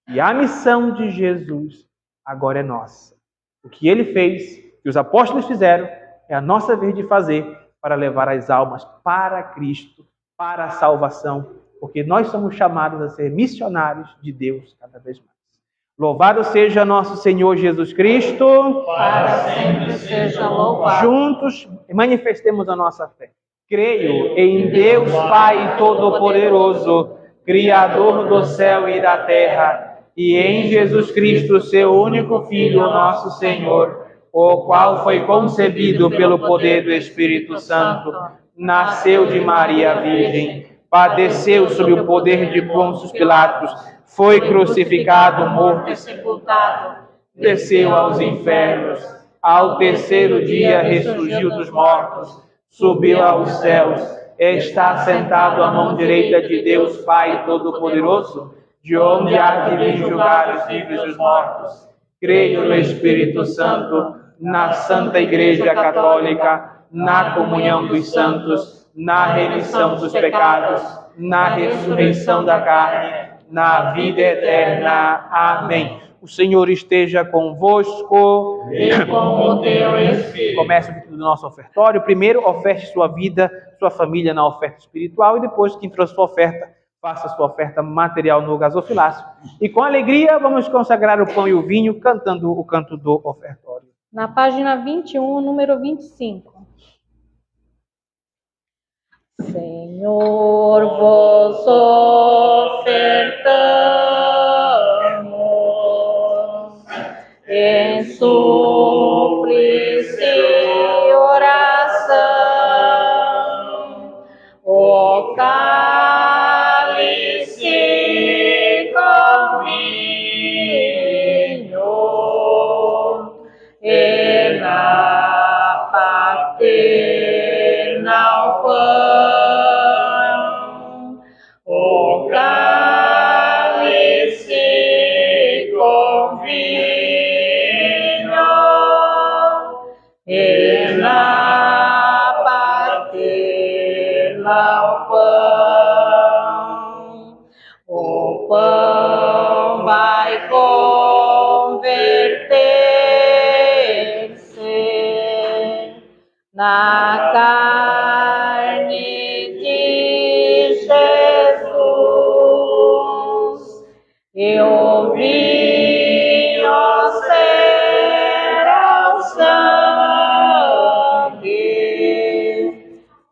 E a missão de Jesus agora é nossa. O que ele fez, que os apóstolos fizeram, é a nossa vez de fazer para levar as almas para Cristo, para a salvação, porque nós somos chamados a ser missionários de Deus cada vez mais. Louvado seja nosso Senhor Jesus Cristo. Para sempre seja louvado. Juntos manifestemos a nossa fé. Creio em Deus Pai Todo-Poderoso, Criador do céu e da terra, e em Jesus Cristo, seu único Filho, nosso Senhor, o qual foi concebido pelo poder do Espírito Santo, nasceu de Maria Virgem, padeceu sob o poder de Pôncio Pilatos, foi crucificado, morto e sepultado, desceu aos infernos, ao terceiro dia ressurgiu dos mortos, subiu aos céus, está sentado à mão direita de Deus Pai Todo-Poderoso, de onde há de vir julgar os vivos e os mortos. Creio no Espírito Santo, na Santa Igreja Católica, na comunhão dos santos, na remissão dos pecados, na ressurreição da carne, na vida eterna. Amém. O Senhor esteja convosco. E com o teu Espírito. Comece o do nosso ofertório. Primeiro, oferte sua vida, sua família na oferta espiritual, e depois, quem trouxe sua oferta, faça sua oferta material no gasofilácio. E com alegria, vamos consagrar o pão e o vinho, cantando o canto do ofertório. Na página 21, número 25. Senhor, vos ofertamos em súplice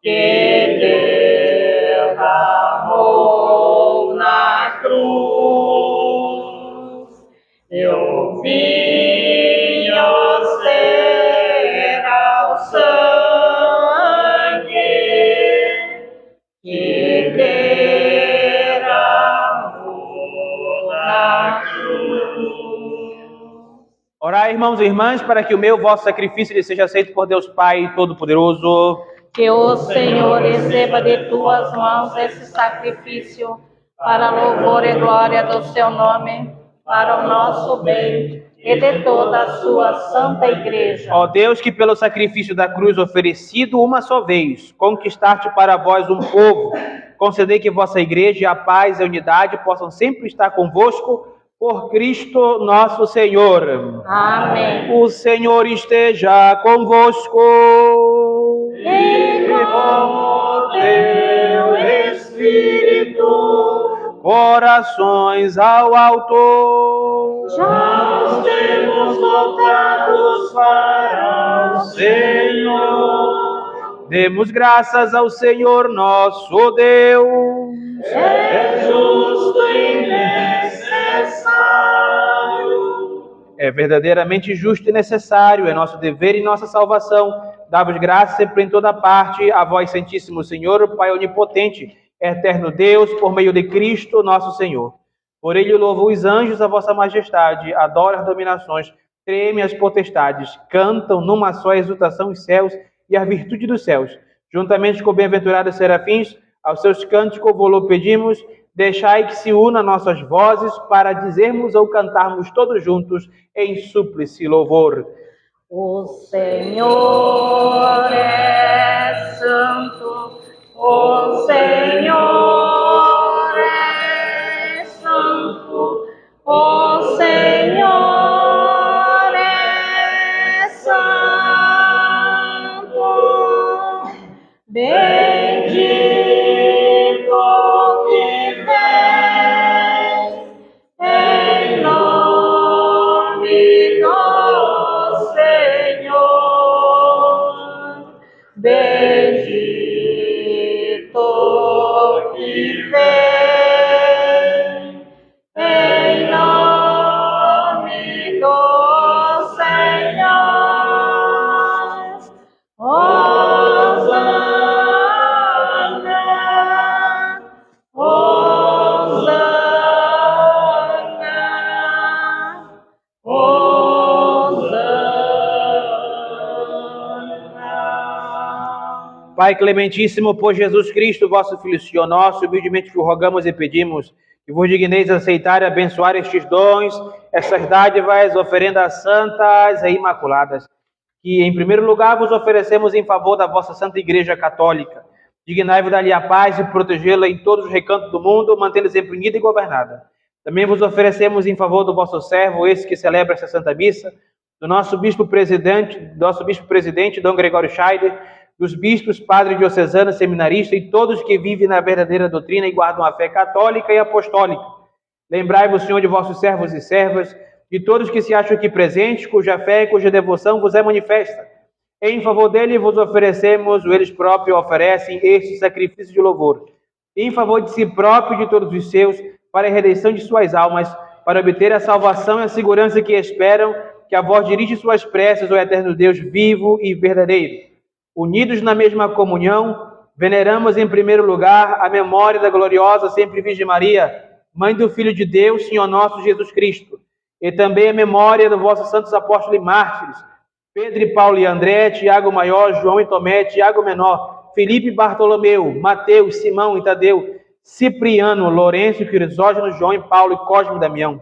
que derramou na cruz. Eu vim oferecer o sangue que derramou na cruz. Orai, irmãos e irmãs, para que o meu, vosso sacrifício lhe seja aceito por Deus Pai Todo-Poderoso. Que o Senhor receba de tuas mãos esse sacrifício, para louvor e glória do seu nome, para o nosso bem e de toda a sua santa igreja. Ó Deus, que pelo sacrifício da cruz oferecido uma só vez, conquistaste para vós um povo, concedei que vossa igreja, a paz e a unidade possam sempre estar convosco, por Cristo nosso Senhor. Amém. O Senhor esteja convosco. E com teu Espírito, Corações ao alto. já os temos voltados para o Senhor. Demos graças ao Senhor nosso Deus. É justo e necessário. É verdadeiramente justo e necessário, é nosso dever e nossa salvação. Dá-vos graça sempre em toda parte, a vós, Santíssimo Senhor, Pai onipotente, eterno Deus, por meio de Cristo nosso Senhor. Por ele louvam os anjos a vossa majestade, adora as dominações, treme as potestades, cantam numa só exultação os céus e a virtude dos céus. Juntamente com bem-aventurados serafins, aos seus cânticos louvor pedimos, deixai que se una nossas vozes para dizermos ou cantarmos todos juntos em súplice louvor. O Senhor é santo, o Senhor é santo, o Senhor é santo. Bendito que vem em nome do Senhor. Bendito que vem em nome do Senhor. Hosana, Hosana, Hosana. Pai clementíssimo, por Jesus Cristo, vosso Filho, Senhor nosso, humildemente vos rogamos e pedimos que vos digneis aceitar e abençoar estes dons, essas dádivas, oferendas santas e imaculadas, que em primeiro lugar vos oferecemos em favor da vossa Santa Igreja Católica. Dignai-vos dar-lhe a paz e protegê-la em todos os recantos do mundo, mantê-la sempre unida e governada. Também vos oferecemos em favor do vosso servo, esse que celebra esta Santa Missa, do nosso bispo presidente, Dom Gregório Scheider, dos bispos, padres diocesanos, seminaristas e todos que vivem na verdadeira doutrina e guardam a fé católica e apostólica. Lembrai-vos, Senhor, de vossos servos e servas, de todos que se acham aqui presentes, cuja fé e cuja devoção vos é manifesta. Em favor dele vos oferecemos, eles próprios oferecem este sacrifício de louvor. Em favor de si próprio e de todos os seus, para a redenção de suas almas, para obter a salvação e a segurança que esperam, que a vós dirige suas preces, ó eterno Deus vivo e verdadeiro. Unidos na mesma comunhão, veneramos em primeiro lugar a memória da gloriosa sempre Virgem Maria, Mãe do Filho de Deus, Senhor nosso Jesus Cristo, e também a memória dos vossos santos apóstolos e mártires, Pedro e Paulo e André, Tiago Maior, João e Tomé, Tiago Menor, Felipe e Bartolomeu, Mateus, Simão e Tadeu, Cipriano, Lourenço, Crisóstomo, João e Paulo e Cosme e Damião.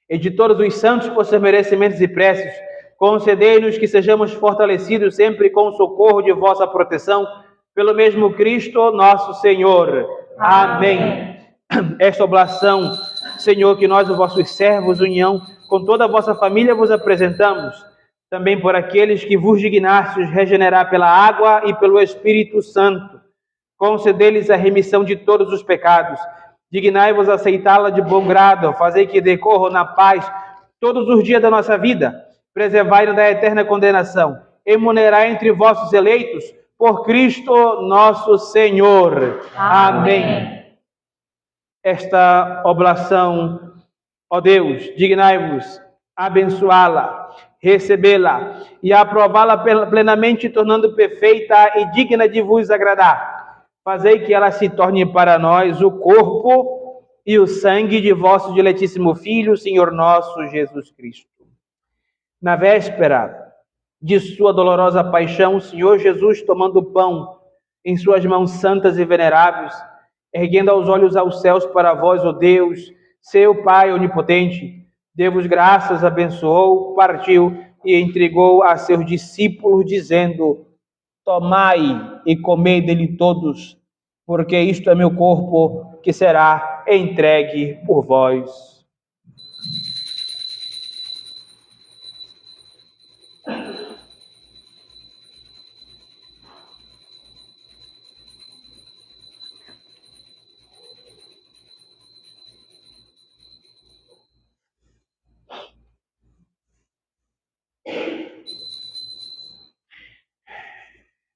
E de todos os santos, por seus merecimentos e preces, concedei-nos que sejamos fortalecidos sempre com o socorro de vossa proteção, pelo mesmo Cristo nosso Senhor. Amém. Esta oblação, Senhor, que nós, os vossos servos, união com toda a vossa família, vos apresentamos, também por aqueles que vos dignastes regenerar pela água e pelo Espírito Santo. Concedei-lhes a remissão de todos os pecados. Dignai-vos aceitá-la de bom grado, fazei que decorram na paz todos os dias da nossa vida. Preservai-nos da eterna condenação. Emunerai entre vossos eleitos Por Cristo nosso Senhor. Amém. Esta oblação, ó Deus, dignai-vos abençoá-la, recebê-la e aprová-la plenamente, tornando perfeita e digna de vos agradar. Fazei que ela se torne para nós o corpo e o sangue de vosso diletíssimo Filho, Senhor nosso Jesus Cristo. Na véspera de sua dolorosa paixão, o Senhor Jesus, tomando o pão em suas mãos santas e veneráveis, erguendo os olhos aos céus para vós, ó Deus, seu Pai onipotente, deu-vos graças, abençoou, partiu e entregou a seus discípulos, dizendo: tomai e comei dele todos, porque isto é meu corpo que será entregue por vós.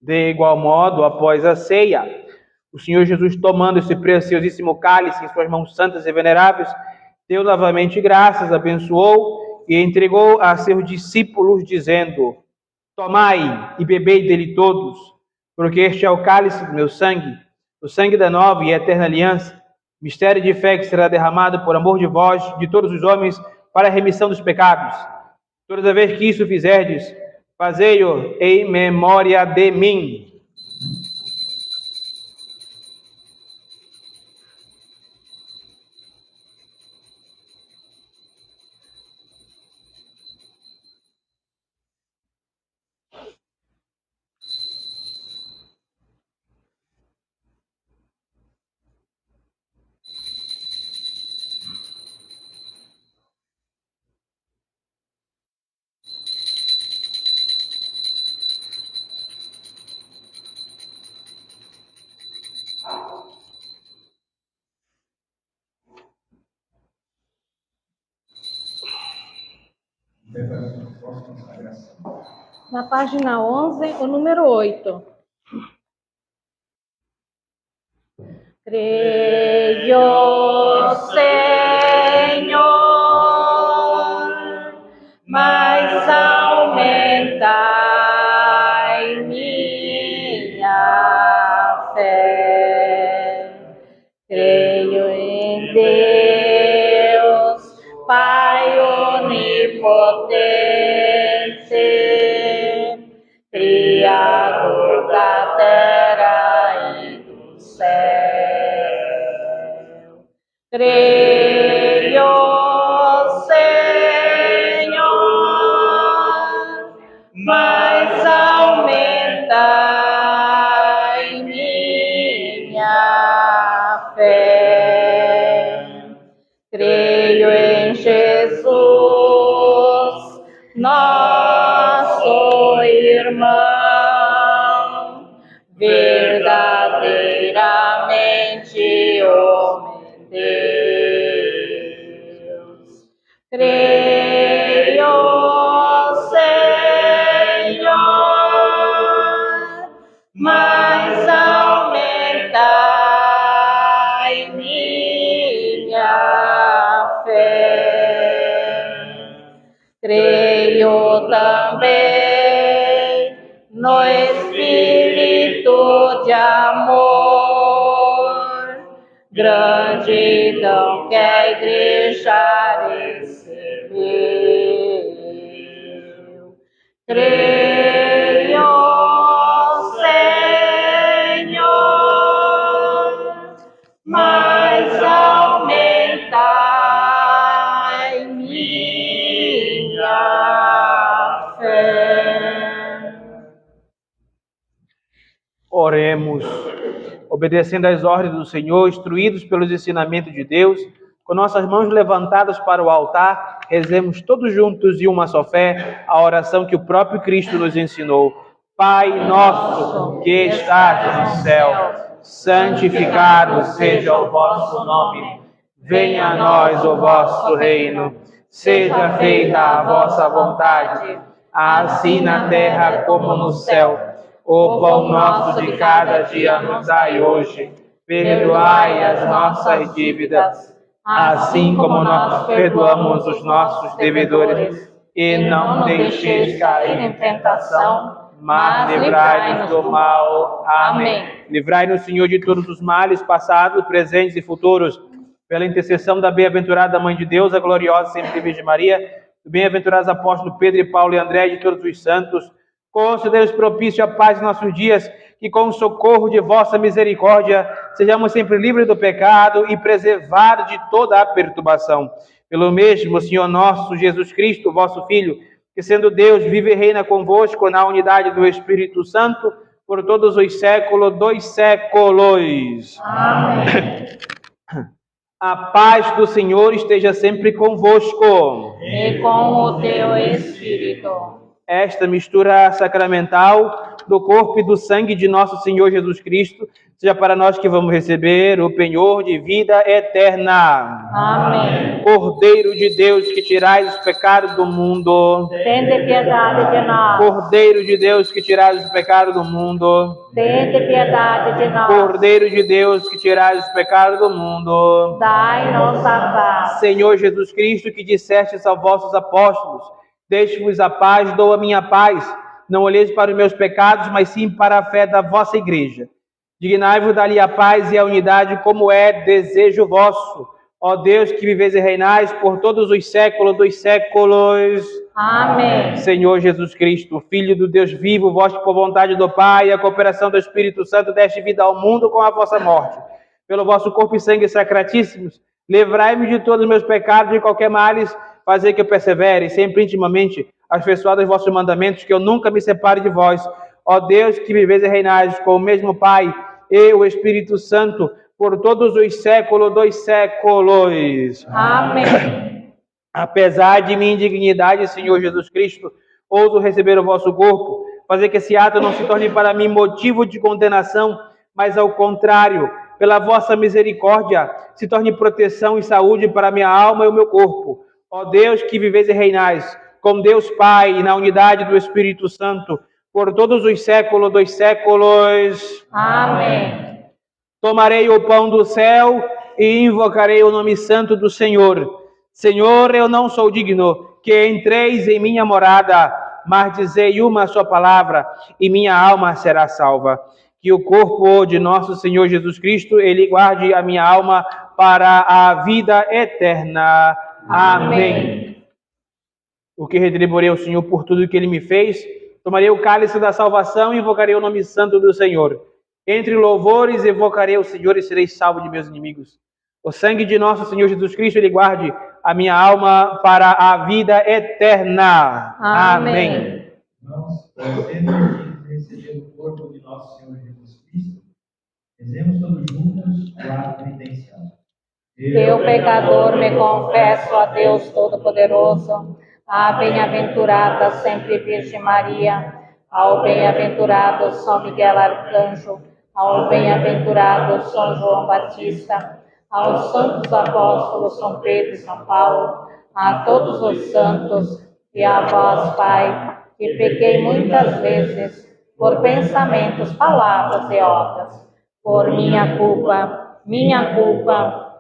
De igual modo, após a ceia, o Senhor Jesus, tomando esse preciosíssimo cálice em suas mãos santas e veneráveis, deu novamente graças, abençoou e entregou a seus discípulos, dizendo: tomai e bebei dele todos, porque este é o cálice do meu sangue, o sangue da nova e eterna aliança, mistério de fé que será derramado por amor de vós, de todos os homens, para a remissão dos pecados. Toda vez que isso fizerdes, fazei-o em memória de mim. Na página 11, o número 8. Creio, Senhor, mas aumentai minha fé. Creio em Deus, Pai onipotente, Criador da terra e do céu. Creio, Senhor, mas aumentai minha fé. Creio em Jesus, nosso irmão, verdadeiramente homem Deus. Creio, Senhor, mas aumentai minha fé. Creio também no Espírito de amor, grande dom que a Igreja recebeu. Creio, Senhor, mas aumentai minha fé. Oremos. Obedecendo às ordens do Senhor, instruídos pelos ensinamentos de Deus, com nossas mãos levantadas para o altar, rezemos todos juntos em uma só fé a oração que o próprio Cristo nos ensinou. Pai nosso, que estás no céu, santificado seja o vosso nome. Venha a nós o vosso reino. Seja feita a vossa vontade, assim na terra como no céu. O pão nosso de cada dia nos dai hoje. Perdoai as nossas dívidas, assim como nós perdoamos os nossos devedores. E não deixeis cair em tentação, mas livrai-nos do mal. Amém. Livrai-nos, Senhor, de todos os males, passados, presentes e futuros, pela intercessão da bem-aventurada Mãe de Deus, a gloriosa sempre Virgem Maria, do bem-aventurados apóstolos Pedro e Paulo e André, e de todos os santos. Concedei-nos propício a paz em nossos dias, que com o socorro de vossa misericórdia sejamos sempre livres do pecado e preservados de toda a perturbação. Pelo mesmo Senhor nosso Jesus Cristo, vosso Filho, que sendo Deus, vive e reina convosco na unidade do Espírito Santo, por todos os séculos dos séculos. Amém. A paz do Senhor esteja sempre convosco. E com o teu Espírito. Esta mistura sacramental do corpo e do sangue de nosso Senhor Jesus Cristo seja para nós que vamos receber o penhor de vida eterna. Amém. Cordeiro de Deus, que tirais os pecados do mundo. Tende piedade de nós. Cordeiro de Deus, que tirais os pecados do mundo. Tende piedade de nós. Cordeiro de Deus, que tirais os pecados do mundo. Dai-nos a paz. Senhor Jesus Cristo, que dissestes aos vossos apóstolos: deixe-vos a paz, dou a minha paz. Não olheis para os meus pecados, mas sim para a fé da vossa igreja. Dignai-vos dali a paz e a unidade, como é desejo vosso. Ó Deus, que viveis e reinais por todos os séculos dos séculos. Amém. Senhor Jesus Cristo, Filho do Deus vivo, vós por vontade do Pai e a cooperação do Espírito Santo deste vida ao mundo com a vossa morte. Pelo vosso corpo e sangue sacratíssimos, livrai-me de todos os meus pecados e de qualquer males, fazer que eu persevere sempre intimamente afeiçoado aos vossos mandamentos, que eu nunca me separe de vós. Ó Deus, que viveis e reinais com o mesmo Pai e o Espírito Santo, por todos os séculos dos séculos. Amém. Apesar de minha indignidade, Senhor Jesus Cristo, ouso receber o vosso corpo, fazer que esse ato não se torne para mim motivo de condenação, mas ao contrário, pela vossa misericórdia, se torne proteção e saúde para minha alma e o meu corpo. Ó Deus, que viveis e reinais com Deus Pai e na unidade do Espírito Santo, por todos os séculos dos séculos. Amém. Tomarei o pão do céu e invocarei o nome santo do Senhor. Senhor, eu não sou digno que entreis em minha morada, mas dizei uma só palavra e minha alma será salva. Que o corpo de nosso Senhor Jesus Cristo, ele guarde a minha alma para a vida eterna. Amém. O que retribuirei ao Senhor por tudo que ele me fez, tomarei o cálice da salvação e invocarei o nome santo do Senhor. Entre louvores, evocarei o Senhor e serei salvo de meus inimigos. O sangue de nosso Senhor Jesus Cristo, ele guarde a minha alma para a vida eterna. Amém. Irmãos, temos de receber o corpo de nosso Senhor Jesus Cristo, rezemos todos juntos o ato penitencial. Eu, pecador, me confesso a Deus Todo-Poderoso, à bem-aventurada sempre Virgem Maria, ao bem-aventurado São Miguel Arcanjo, ao bem-aventurado São João Batista, aos santos apóstolos São Pedro e São Paulo, a todos os santos e a vós, Pai, que pequei muitas vezes por pensamentos, palavras e obras, por minha culpa,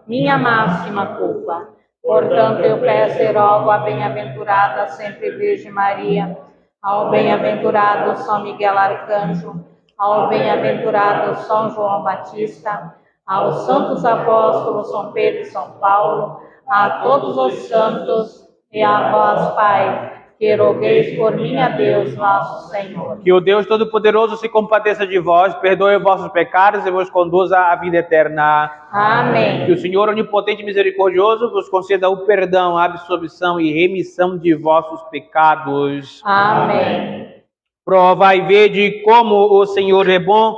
minha máxima culpa. Portanto, eu peço e rogo à bem-aventurada sempre Virgem Maria, ao bem-aventurado São Miguel Arcanjo, ao bem-aventurado São João Batista, aos santos apóstolos São Pedro e São Paulo, a todos os santos e a vós, Pai, que rogueis por mim a Deus nosso Senhor. Que o Deus Todo-Poderoso se compadeça de vós, perdoe os vossos pecados e vos conduza à vida eterna. Amém. Que o Senhor Onipotente e Misericordioso vos conceda o perdão, a absolvição e remissão de vossos pecados. Amém. Provai e vede como o Senhor é bom,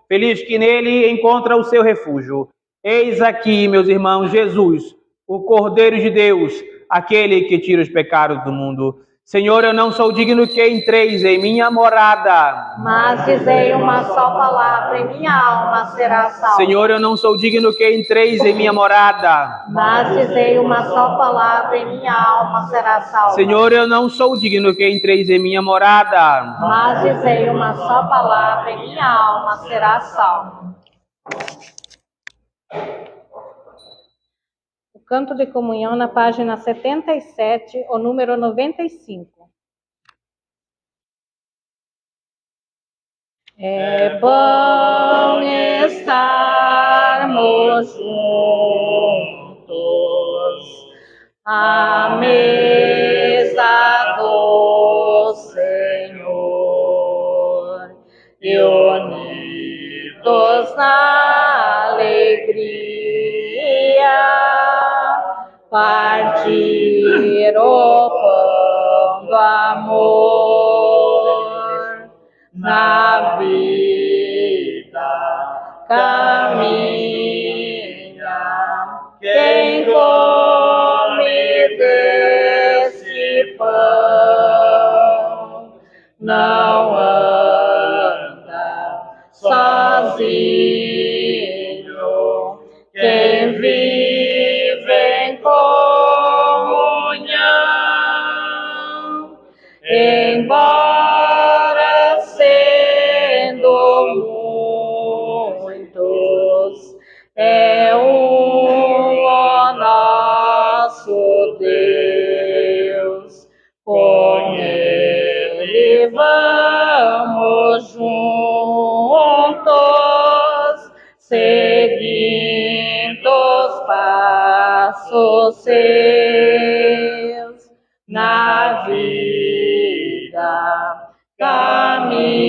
feliz que nele encontra o seu refúgio. Eis aqui, meus irmãos, Jesus, o Cordeiro de Deus, aquele que tira os pecados do mundo. Senhor, eu não sou digno que entreis em minha morada. Mas dizei uma só palavra e minha alma será salva. Senhor, eu não sou digno que entreis em minha morada. Mas dizei uma só palavra e minha alma será salva. Senhor, eu não sou digno que entreis em minha morada. Mas dizei uma só palavra e minha alma será salva. O canto de comunhão na página 77, o número 95. É bom estarmos juntos à mesa do Senhor e unidos na alegria, partir o pão do amor, na vida caminha quem come desse pão, não anda sozinho, quem vive em comunhão, embora sendo muitos, é um o nosso Deus, com Ele vamos juntos, seguindo os passos seus, na vida caminha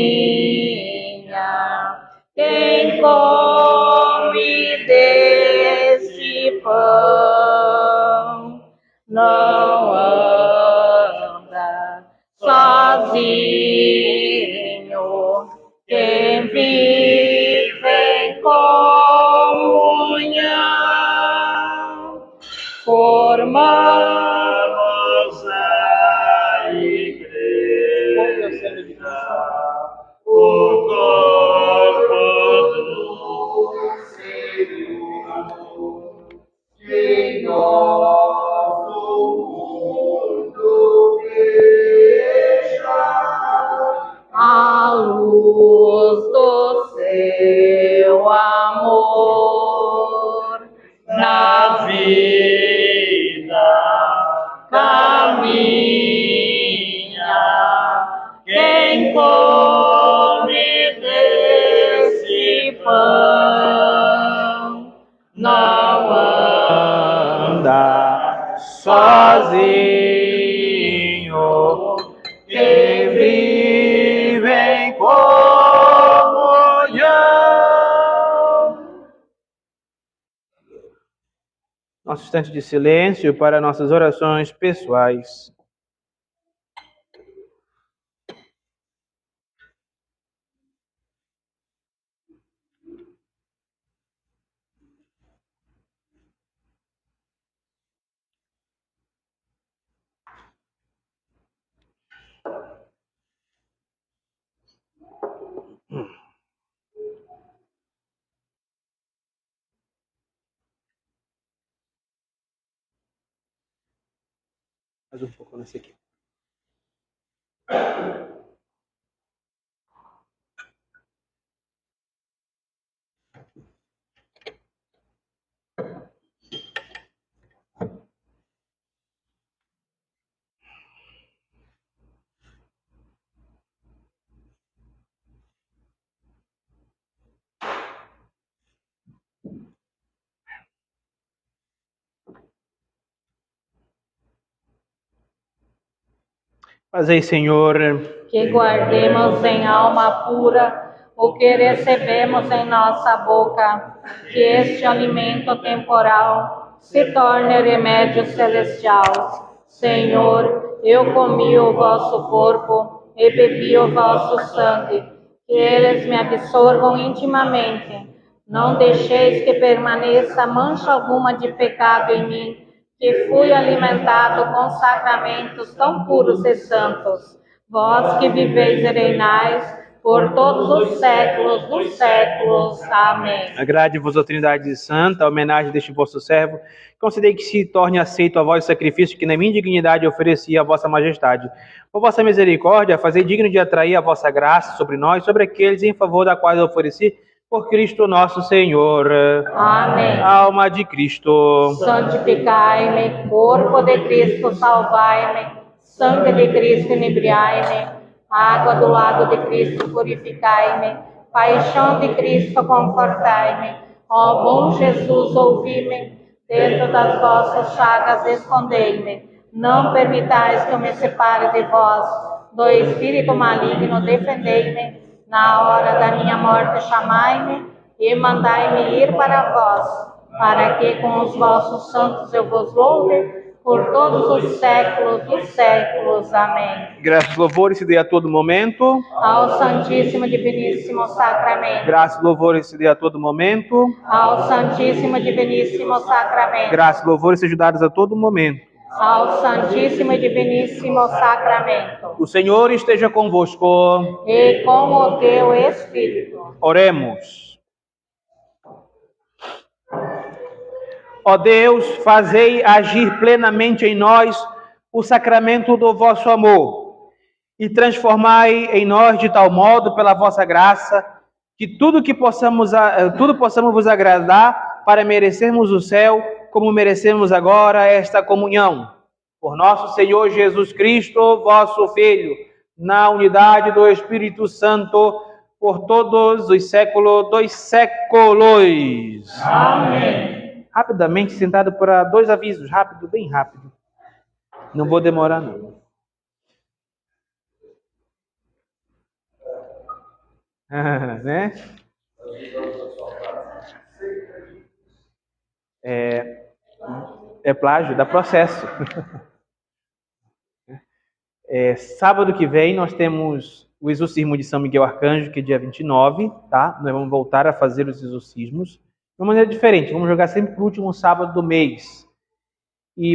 quem come desse pão, não anda sozinho, quem vive em comunhão, formamos a igreja, o corpo do Senhor, que nosso mundo veja a luz do seu amor, na vida caminha quem come desse pão, não anda sozinho, quem vive em comunhão. Nosso instante de silêncio para nossas orações pessoais. Mais um pouco nesse aqui. Fazei, Senhor, que guardemos em alma pura o que recebemos em nossa boca, que este alimento temporal se torne remédio celestial. Senhor, eu comi o vosso corpo e bebi o vosso sangue, que eles me absorvam intimamente. Não deixeis que permaneça mancha alguma de pecado em mim, que fui alimentado com sacramentos tão puros e santos. Vós que viveis e reinais por todos os séculos dos séculos. Amém. Agrade-vos a Trindade Santa, a homenagem deste vosso servo. Concedei que se torne aceito a vós o sacrifício que na minha indignidade ofereci à vossa majestade. Por vossa misericórdia, fazei digno de atrair a vossa graça sobre nós, sobre aqueles em favor da qual eu ofereci, por Cristo nosso Senhor. Amém. Alma de Cristo, Santificai-me, corpo de Cristo, salvai-me, sangue de Cristo, inebriai-me, água do lado de Cristo, purificai-me, paixão de Cristo, confortai-me, ó bom Jesus, ouvi-me, dentro das vossas chagas escondei-me, não permitais que eu me separe de vós, do espírito maligno defendei-me, na hora da minha morte chamai-me, e mandai-me ir para vós, para que com os vossos santos eu vos louve, por todos os séculos dos séculos. Amém. graças, louvores se dê a todo momento. Ao Santíssimo e Diviníssimo Sacramento. Graças, louvores se dê a todo momento. Ao Santíssimo e Diviníssimo Sacramento. Graças, louvores sejam dados a todo momento. Ao Santíssimo e Diviníssimo Sacramento. O Senhor esteja convosco. E com o teu Espírito. Oremos. Ó Deus, fazei agir plenamente em nós o sacramento do vosso amor e transformai em nós de tal modo, pela vossa graça, que tudo possamos vos agradar para merecermos o céu, como merecemos agora esta comunhão. Por nosso Senhor Jesus Cristo, vosso Filho, na unidade do Espírito Santo, por todos os séculos dos séculos. Amém. Rapidamente, sentado para 2 avisos, rápido, bem rápido. Não vou demorar, não. Né? É plágio, dá processo. Sábado que vem nós temos o exorcismo de São Miguel Arcanjo, que é dia 29, tá? Nós vamos voltar a fazer os exorcismos de uma maneira diferente. Vamos jogar sempre para o último sábado do mês.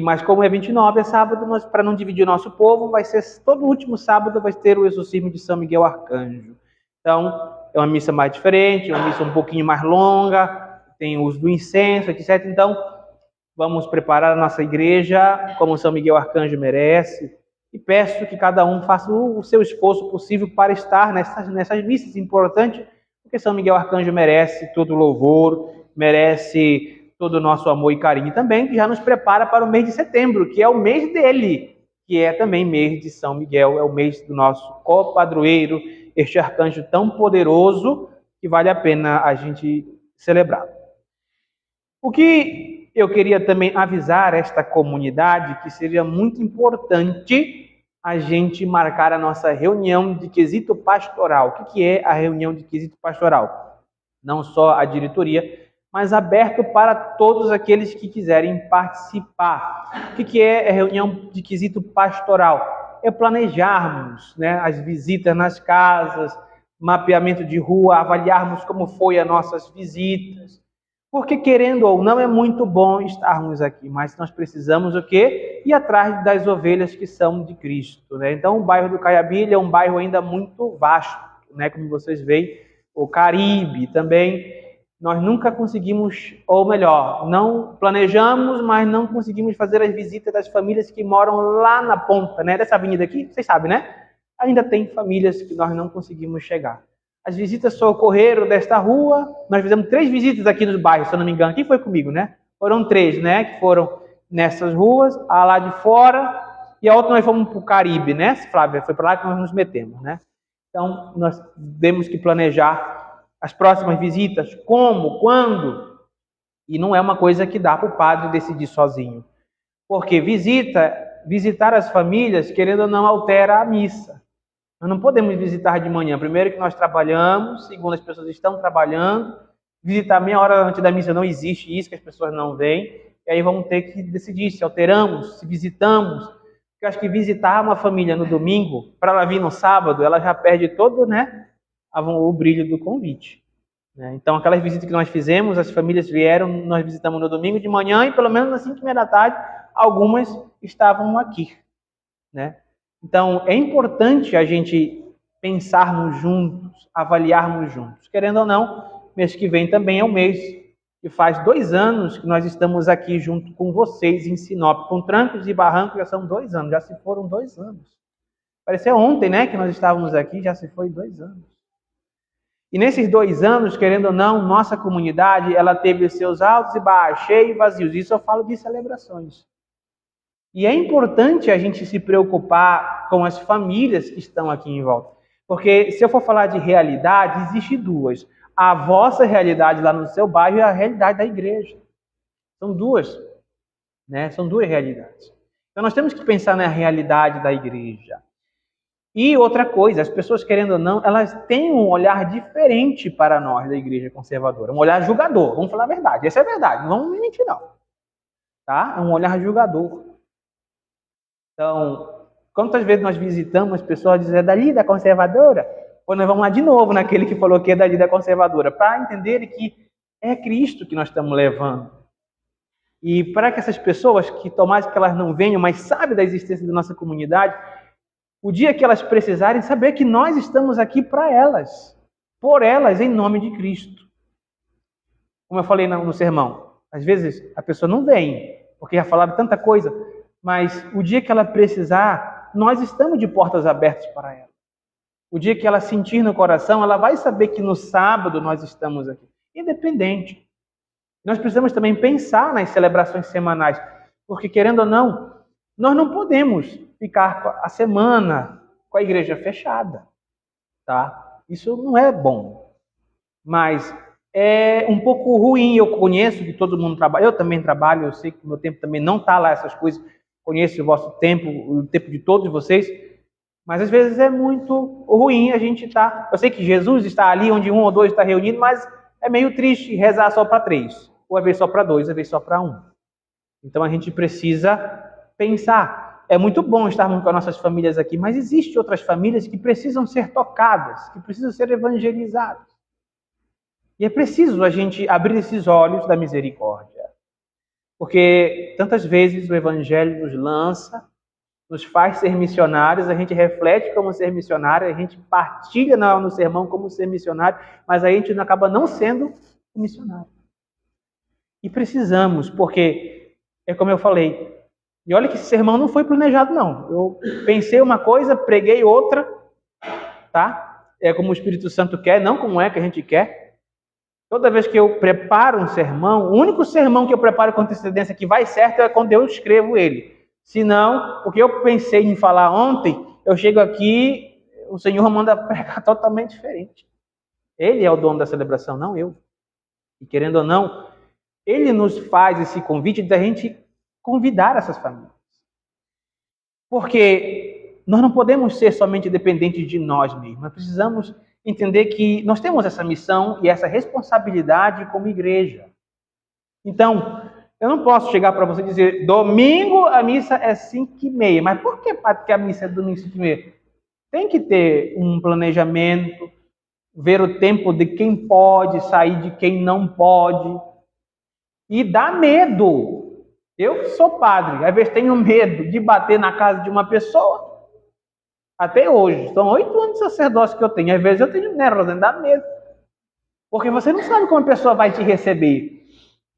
Mas como é 29, é sábado, nós, para não dividir o nosso povo, vai ser todo último sábado vai ter o exorcismo de São Miguel Arcanjo. Então, é uma missa mais diferente, uma missa um pouquinho mais longa, tem o uso do incenso, etc. Então, vamos preparar a nossa igreja como São Miguel Arcanjo merece. E peço que cada um faça o seu esforço possível para estar nessas missas importantes, porque São Miguel Arcanjo merece todo o louvor, merece todo o nosso amor e carinho também, que já nos prepara para o mês de setembro, que é o mês dele, que é também mês de São Miguel, é o mês do nosso copadroeiro, este arcanjo tão poderoso que vale a pena a gente celebrar. O que eu queria também avisar esta comunidade que seria muito importante a gente marcar a nossa reunião de quesito pastoral. O que é a reunião de quesito pastoral? Não só a diretoria, mas aberto para todos aqueles que quiserem participar. O que é a reunião de quesito pastoral? É planejarmos, né, as visitas nas casas, mapeamento de rua, avaliarmos como foi as nossas visitas. Porque, querendo ou não, é muito bom estarmos aqui, mas nós precisamos o quê? Ir atrás das ovelhas que são de Cristo, né? Então, o bairro do Caiabilha é um bairro ainda muito vasto, né? Como vocês veem, o Caribe também. Nós nunca conseguimos, ou melhor, não planejamos, mas não conseguimos fazer as visitas das famílias que moram lá na ponta, né? Dessa avenida aqui, vocês sabem, né? Ainda tem famílias que nós não conseguimos chegar. As visitas só ocorreram desta rua. Nós fizemos 3 visitas aqui nos bairros, se eu não me engano. Quem foi comigo, né? Foram 3, né? Que foram nessas ruas, a lá de fora, e a outra nós fomos para o Caribe, né? Flávia, foi para lá que nós nos metemos, né? Então, nós temos que planejar as próximas visitas, como, quando, e não é uma coisa que dá para o padre decidir sozinho. Porque visitar as famílias, querendo ou não, altera a missa. Nós não podemos visitar de manhã. Primeiro que nós trabalhamos, segundo as pessoas estão trabalhando. Visitar meia hora antes da missa não existe isso, que as pessoas não vêm. E aí vamos ter que decidir se alteramos, se visitamos. Porque eu acho que visitar uma família no domingo, para ela vir no sábado, ela já perde todo, né, o brilho do convite. né? Então, aquelas visitas que nós fizemos, as famílias vieram, nós visitamos no domingo de manhã e pelo menos às 5h30 da tarde, algumas estavam aqui, né? Então, é importante a gente pensarmos juntos, avaliarmos juntos. Querendo ou não, mês que vem também é um mês que faz 2 anos que nós estamos aqui junto com vocês em Sinop. Com trancos e barrancos já são 2 anos, já se foram 2 anos. Parecia ontem, né, que nós estávamos aqui, já se foi 2 anos. E nesses 2 anos, querendo ou não, nossa comunidade, ela teve seus altos e baixos, cheios e vazios. Isso eu falo de celebrações. E é importante a gente se preocupar com as famílias que estão aqui em volta. Porque se eu for falar de realidade, existe 2. A vossa realidade lá no seu bairro e a realidade da igreja. São 2, né? São 2 realidades. Então nós temos que pensar na realidade da igreja. E outra coisa, as pessoas, querendo ou não, elas têm um olhar diferente para nós da igreja conservadora. Um olhar julgador, vamos falar a verdade. Essa é a verdade, não vamos mentir não. Tá? É um olhar julgador. Então, quantas vezes nós visitamos as pessoas dizendo, é dali da conservadora? Ou nós vamos lá de novo naquele que falou que é dali da conservadora, para entenderem que é Cristo que nós estamos levando. E para que essas pessoas, que tomara que elas não venham, mas sabem da existência da nossa comunidade, o dia que elas precisarem, saber que nós estamos aqui para elas, por elas, em nome de Cristo. Como eu falei no sermão, às vezes a pessoa não vem, porque já falaram tanta coisa, mas o dia que ela precisar, nós estamos de portas abertas para ela. O dia que ela sentir no coração, ela vai saber que no sábado nós estamos aqui, independente. Nós precisamos também pensar nas celebrações semanais, porque querendo ou não, nós não podemos ficar a semana com a igreja fechada, tá? Isso não é bom, mas é um pouco ruim. Eu conheço que todo mundo trabalha, eu também trabalho, eu sei que o meu tempo também não está lá, essas coisas, conheço o vosso tempo, o tempo de todos vocês, mas às vezes é muito ruim a gente estar... Eu sei que Jesus está ali onde 1 ou 2 está reunido, mas é meio triste rezar só para 3, ou às vezes só para 2, às vezes só para 1. Então a gente precisa pensar. É muito bom estarmos com as nossas famílias aqui, mas existem outras famílias que precisam ser tocadas, que precisam ser evangelizadas. E é preciso a gente abrir esses olhos da misericórdia. Porque tantas vezes o Evangelho nos lança, nos faz ser missionários, a gente reflete como ser missionário, a gente partilha no sermão como ser missionário, mas a gente acaba não sendo missionário. E precisamos, porque é como eu falei, e olha que esse sermão não foi planejado não. Eu pensei uma coisa, preguei outra, tá? É como o Espírito Santo quer, não como é que a gente quer. Toda vez que eu preparo um sermão, o único sermão que eu preparo com antecedência que vai certo é quando eu escrevo ele. Se não, porque eu pensei em falar ontem, eu chego aqui, o Senhor manda pregar totalmente diferente. Ele é o dono da celebração, não eu. E querendo ou não, Ele nos faz esse convite da gente convidar essas famílias. Porque nós não podemos ser somente dependentes de nós mesmos. Nós precisamos entender que nós temos essa missão e essa responsabilidade como igreja. Então, eu não posso chegar para você e dizer, domingo a missa é 5h30. Mas por que, padre, que a missa é domingo 5h30? Tem que ter um planejamento, ver o tempo de quem pode, sair de quem não pode. E dá medo. Eu sou padre, às vezes tenho medo de bater na casa de uma pessoa. Até hoje, são 8 anos de sacerdócio que eu tenho. Às vezes eu tenho, né, Rosane, dá medo. Porque você não sabe como a pessoa vai te receber.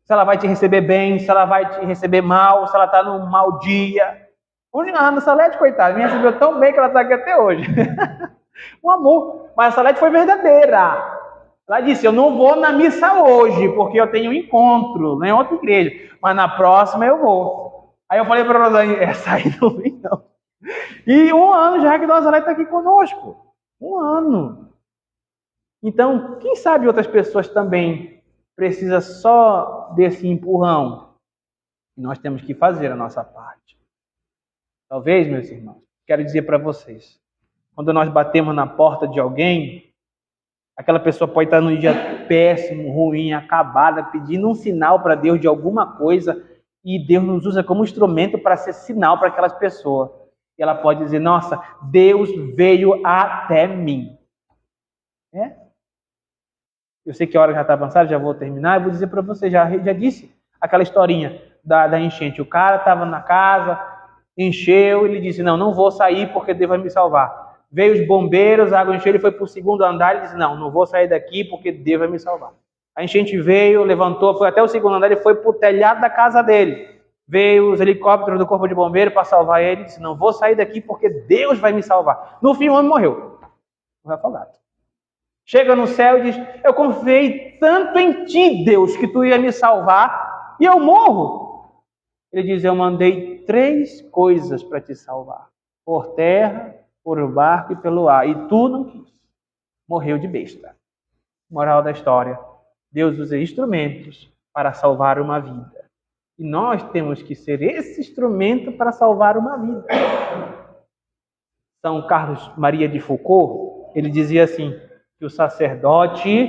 Se ela vai te receber bem, se ela vai te receber mal, se ela está num mau dia. Onde a Ana Salete, coitada, me recebeu tão bem que ela está aqui até hoje. Um amor. Mas a Salete foi verdadeira. Ela disse, eu não vou na missa hoje, porque eu tenho um encontro em outra igreja. Mas na próxima eu vou. Aí eu falei para a Rosane, essa aí não vem não. E 1 ano já que a Dona Salete está aqui conosco. 1 ano. Então, quem sabe outras pessoas também precisam só desse empurrão. E nós temos que fazer a nossa parte. Talvez, meus irmãos, quero dizer para vocês, quando nós batemos na porta de alguém, aquela pessoa pode estar num dia péssimo, ruim, acabada, pedindo um sinal para Deus de alguma coisa, e Deus nos usa como instrumento para ser sinal para aquelas pessoas. E ela pode dizer, nossa, Deus veio até mim. É? Eu sei que a hora já está avançada, já vou terminar. Eu vou dizer para você, já disse aquela historinha da enchente. O cara estava na casa, encheu, ele disse, não vou sair porque Deus vai me salvar. Veio os bombeiros, a água encheu, ele foi para o segundo andar e disse, não vou sair daqui porque Deus vai me salvar. A enchente veio, levantou, foi até o segundo andar, ele foi para o telhado da casa dele. Veio os helicópteros do corpo de bombeiro para salvar ele, disse, não vou sair daqui porque Deus vai me salvar. No fim o homem morreu, afogado. Chega no céu e diz, eu confiei tanto em ti, Deus, que tu ia me salvar e eu morro. Ele diz, eu mandei 3 coisas para te salvar, por terra, por barco e pelo ar, e tu não quis. Morreu de besta. Moral da história, Deus usa instrumentos para salvar uma vida. E nós temos que ser esse instrumento para salvar uma vida. São Carlos Maria de Foucault, ele dizia assim, que o sacerdote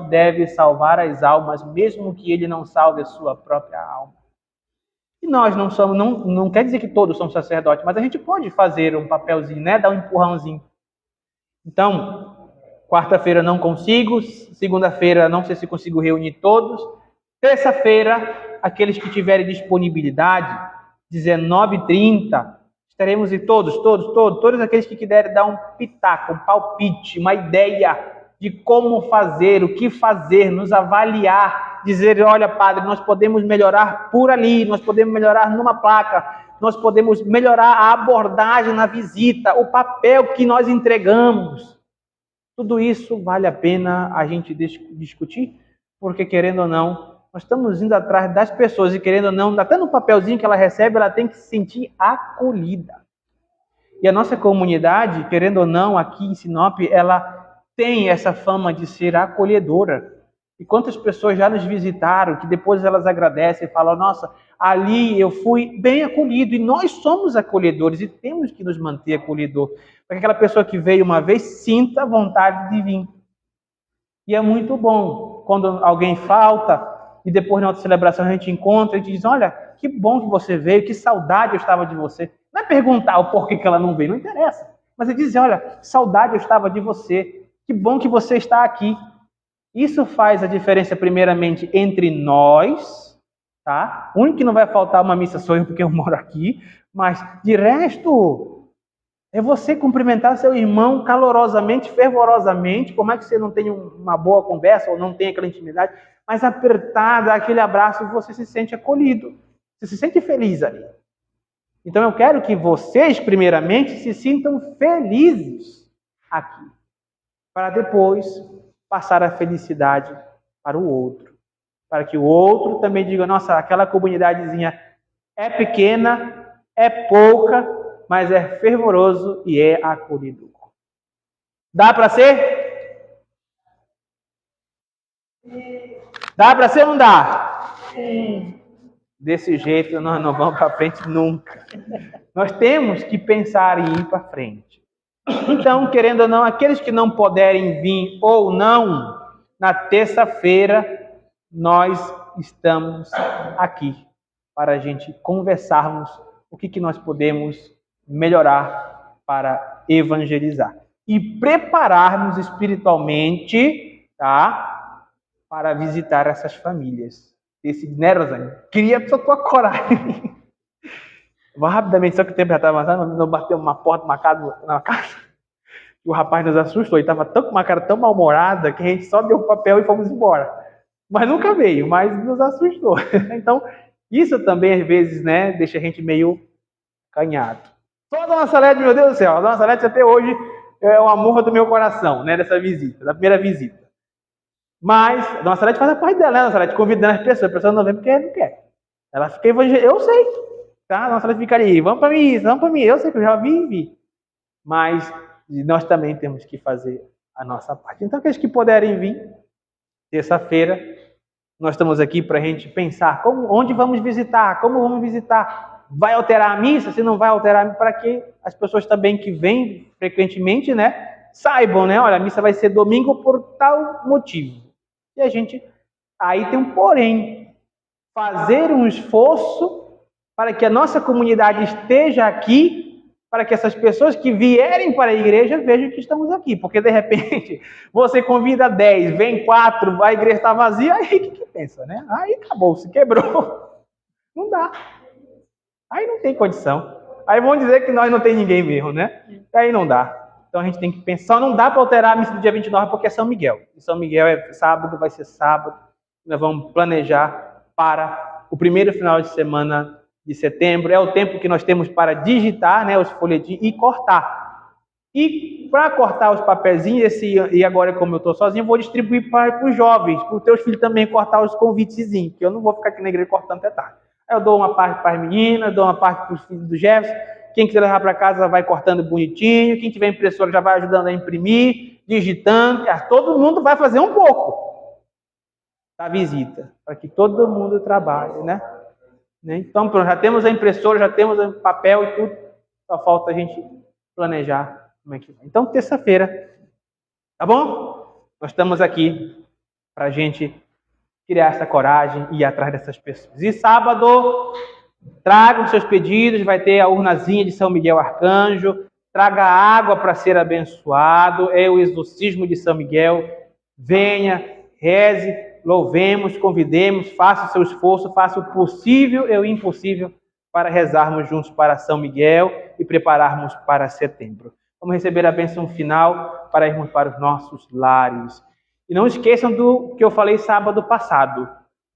deve salvar as almas, mesmo que ele não salve a sua própria alma. E nós não somos, não quer dizer que todos somos sacerdotes, mas a gente pode fazer um papelzinho, né? Dar um empurrãozinho. Então, quarta-feira não consigo, segunda-feira não sei se consigo reunir todos, terça-feira, aqueles que tiverem disponibilidade, 19h30, estaremos em todos aqueles que quiserem dar um pitaco, um palpite, uma ideia de como fazer, o que fazer, nos avaliar, dizer, olha, padre, nós podemos melhorar por ali, nós podemos melhorar numa placa, nós podemos melhorar a abordagem na visita, o papel que nós entregamos. Tudo isso vale a pena a gente discutir, porque querendo ou não, nós estamos indo atrás das pessoas e querendo ou não, até no papelzinho que ela recebe, ela tem que se sentir acolhida. E a nossa comunidade, querendo ou não, aqui em Sinop, ela tem essa fama de ser acolhedora. E quantas pessoas já nos visitaram, que depois elas agradecem e falam, nossa, ali eu fui bem acolhido. E nós somos acolhedores e temos que nos manter acolhedor. Para que aquela pessoa que veio uma vez sinta vontade de vir. E é muito bom quando alguém falta e depois na outra celebração a gente encontra e diz, olha, que bom que você veio, que saudade eu estava de você. Não é perguntar o porquê que ela não veio, não interessa. Mas é dizer, olha, saudade eu estava de você. Que bom que você está aqui. Isso faz a diferença, primeiramente, entre nós, tá? O único que não vai faltar uma missa sou eu, porque eu moro aqui. Mas, de resto, é você cumprimentar seu irmão calorosamente, fervorosamente. Como é que você não tem uma boa conversa ou não tem aquela intimidade? Mas apertada, aquele abraço, você se sente acolhido. Você se sente feliz ali. Então, eu quero que vocês, primeiramente, se sintam felizes aqui. Para depois passar a felicidade para o outro. Para que o outro também diga, nossa, aquela comunidadezinha é pequena, é pouca, mas é fervoroso e é acolhedor. Dá para ser? Dá para ser ou não dá? Sim. Desse jeito nós não vamos para frente nunca. Nós temos que pensar em ir para frente. Então, querendo ou não, aqueles que não puderem vir ou não, na terça-feira, nós estamos aqui para a gente conversarmos o que nós podemos melhorar para evangelizar. E prepararmos espiritualmente, tá? Para visitar essas famílias. Né, Rosane? Queria só tua coragem. Vou rapidamente, só que o tempo já estava avançando, não bateu uma porta marcada na casa. O rapaz nos assustou, ele estava com uma cara tão mal-humorada que a gente só deu o papel e fomos embora. Mas nunca veio, mas nos assustou. Então, isso também, às vezes, né, deixa a gente meio canhado. Só a Dona Salete, meu Deus do céu, a Dona Salete até hoje é o amor do meu coração, né, dessa visita, da primeira visita. Mas a Dona Salete faz a parte dela, né, Dona Salete, convidando as pessoas não vem porque não quer. Ela fica evangelizando, eu sei, tá? A Dona Salete fica ali, vamos para mim, eu sei que eu já vi. Mas nós também temos que fazer a nossa parte. Então, aqueles que puderem vir, terça-feira, nós estamos aqui para a gente pensar onde vamos visitar, como vamos visitar. Vai alterar a missa? Se não vai alterar, para que as pessoas também que vêm frequentemente, né, saibam, né? Olha, a missa vai ser domingo por tal motivo. E a gente, aí tem um porém, fazer um esforço para que a nossa comunidade esteja aqui, para que essas pessoas que vierem para a igreja vejam que estamos aqui. Porque, de repente, você convida 10, vem 4, a igreja está vazia, aí o que pensa, né? Aí acabou, se quebrou. Não dá. Aí não tem condição. Aí vão dizer que nós não tem ninguém mesmo, né? Aí não dá. Então a gente tem que pensar. Não dá para alterar a missa do dia 29 porque é São Miguel. E São Miguel é sábado, vai ser sábado. Nós vamos planejar para o primeiro final de semana de setembro. É o tempo que nós temos para digitar, né, os folhetinhos e cortar. E para cortar os papelzinhos, e agora como eu estou sozinho, eu vou distribuir para os jovens, para os teus filhos também cortar os convitezinhos, que eu não vou ficar aqui na igreja cortando até tarde. Aí eu dou uma parte para as meninas, dou uma parte para os filhos do Jefferson. Quem quiser levar para casa vai cortando bonitinho. Quem tiver impressora já vai ajudando a imprimir, digitando. Todo mundo vai fazer um pouco da visita, para que todo mundo trabalhe, né? Então, pronto, já temos a impressora, já temos o papel e tudo. Só falta a gente planejar como é que vai. Então, terça-feira, tá bom? Nós estamos aqui para a gente criar essa coragem e ir atrás dessas pessoas. E sábado, tragam seus pedidos, vai ter a urnazinha de São Miguel Arcanjo, traga água para ser abençoado, é o exorcismo de São Miguel. Venha, reze, louvemos, convidemos, faça o seu esforço, faça o possível e o impossível para rezarmos juntos para São Miguel e prepararmos para setembro. Vamos receber a bênção final para irmos para os nossos lares. E não esqueçam do que eu falei sábado passado.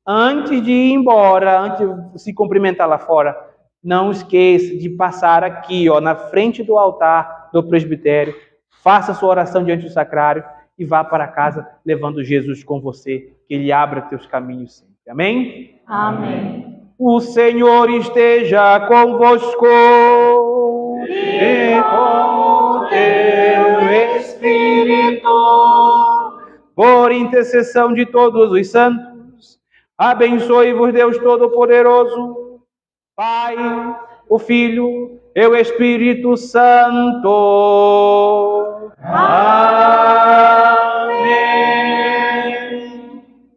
Antes de ir embora, antes de se cumprimentar lá fora, não esqueça de passar aqui, na frente do altar do presbitério. Faça sua oração diante do sacrário e vá para casa levando Jesus com você, que Ele abra teus caminhos sempre. Amém? Amém. O Senhor esteja convosco. E com teu Espírito. Por intercessão de todos os santos, abençoe-vos Deus Todo-Poderoso, Pai, o Filho e o Espírito Santo. Amém.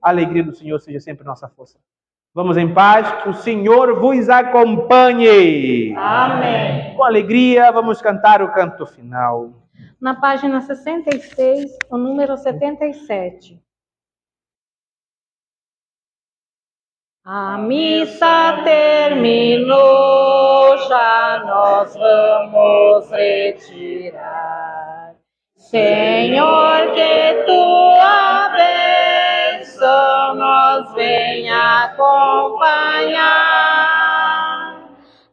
A alegria do Senhor seja sempre nossa força. Vamos em paz, que o Senhor vos acompanhe. Amém. Com alegria, vamos cantar o canto final. Na página 66, o número 77. A missa terminou, já nós vamos retirar. Senhor, que tua bênção nos venha acompanhar.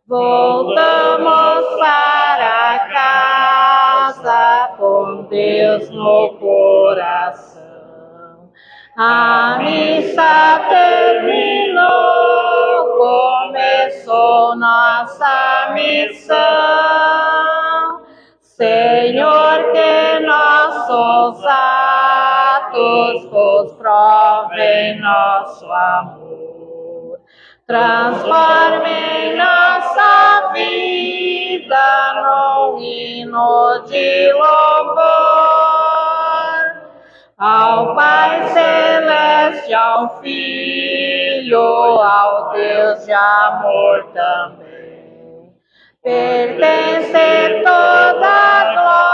Voltamos para casa com Deus no coração. A missa terminou, começou nossa missão. Senhor, que nossos atos vos provem nosso amor. Transformem nossa vida num hino de louvor ao Pai Celeste, ao Filho, ao Deus de amor também. Pertence toda a glória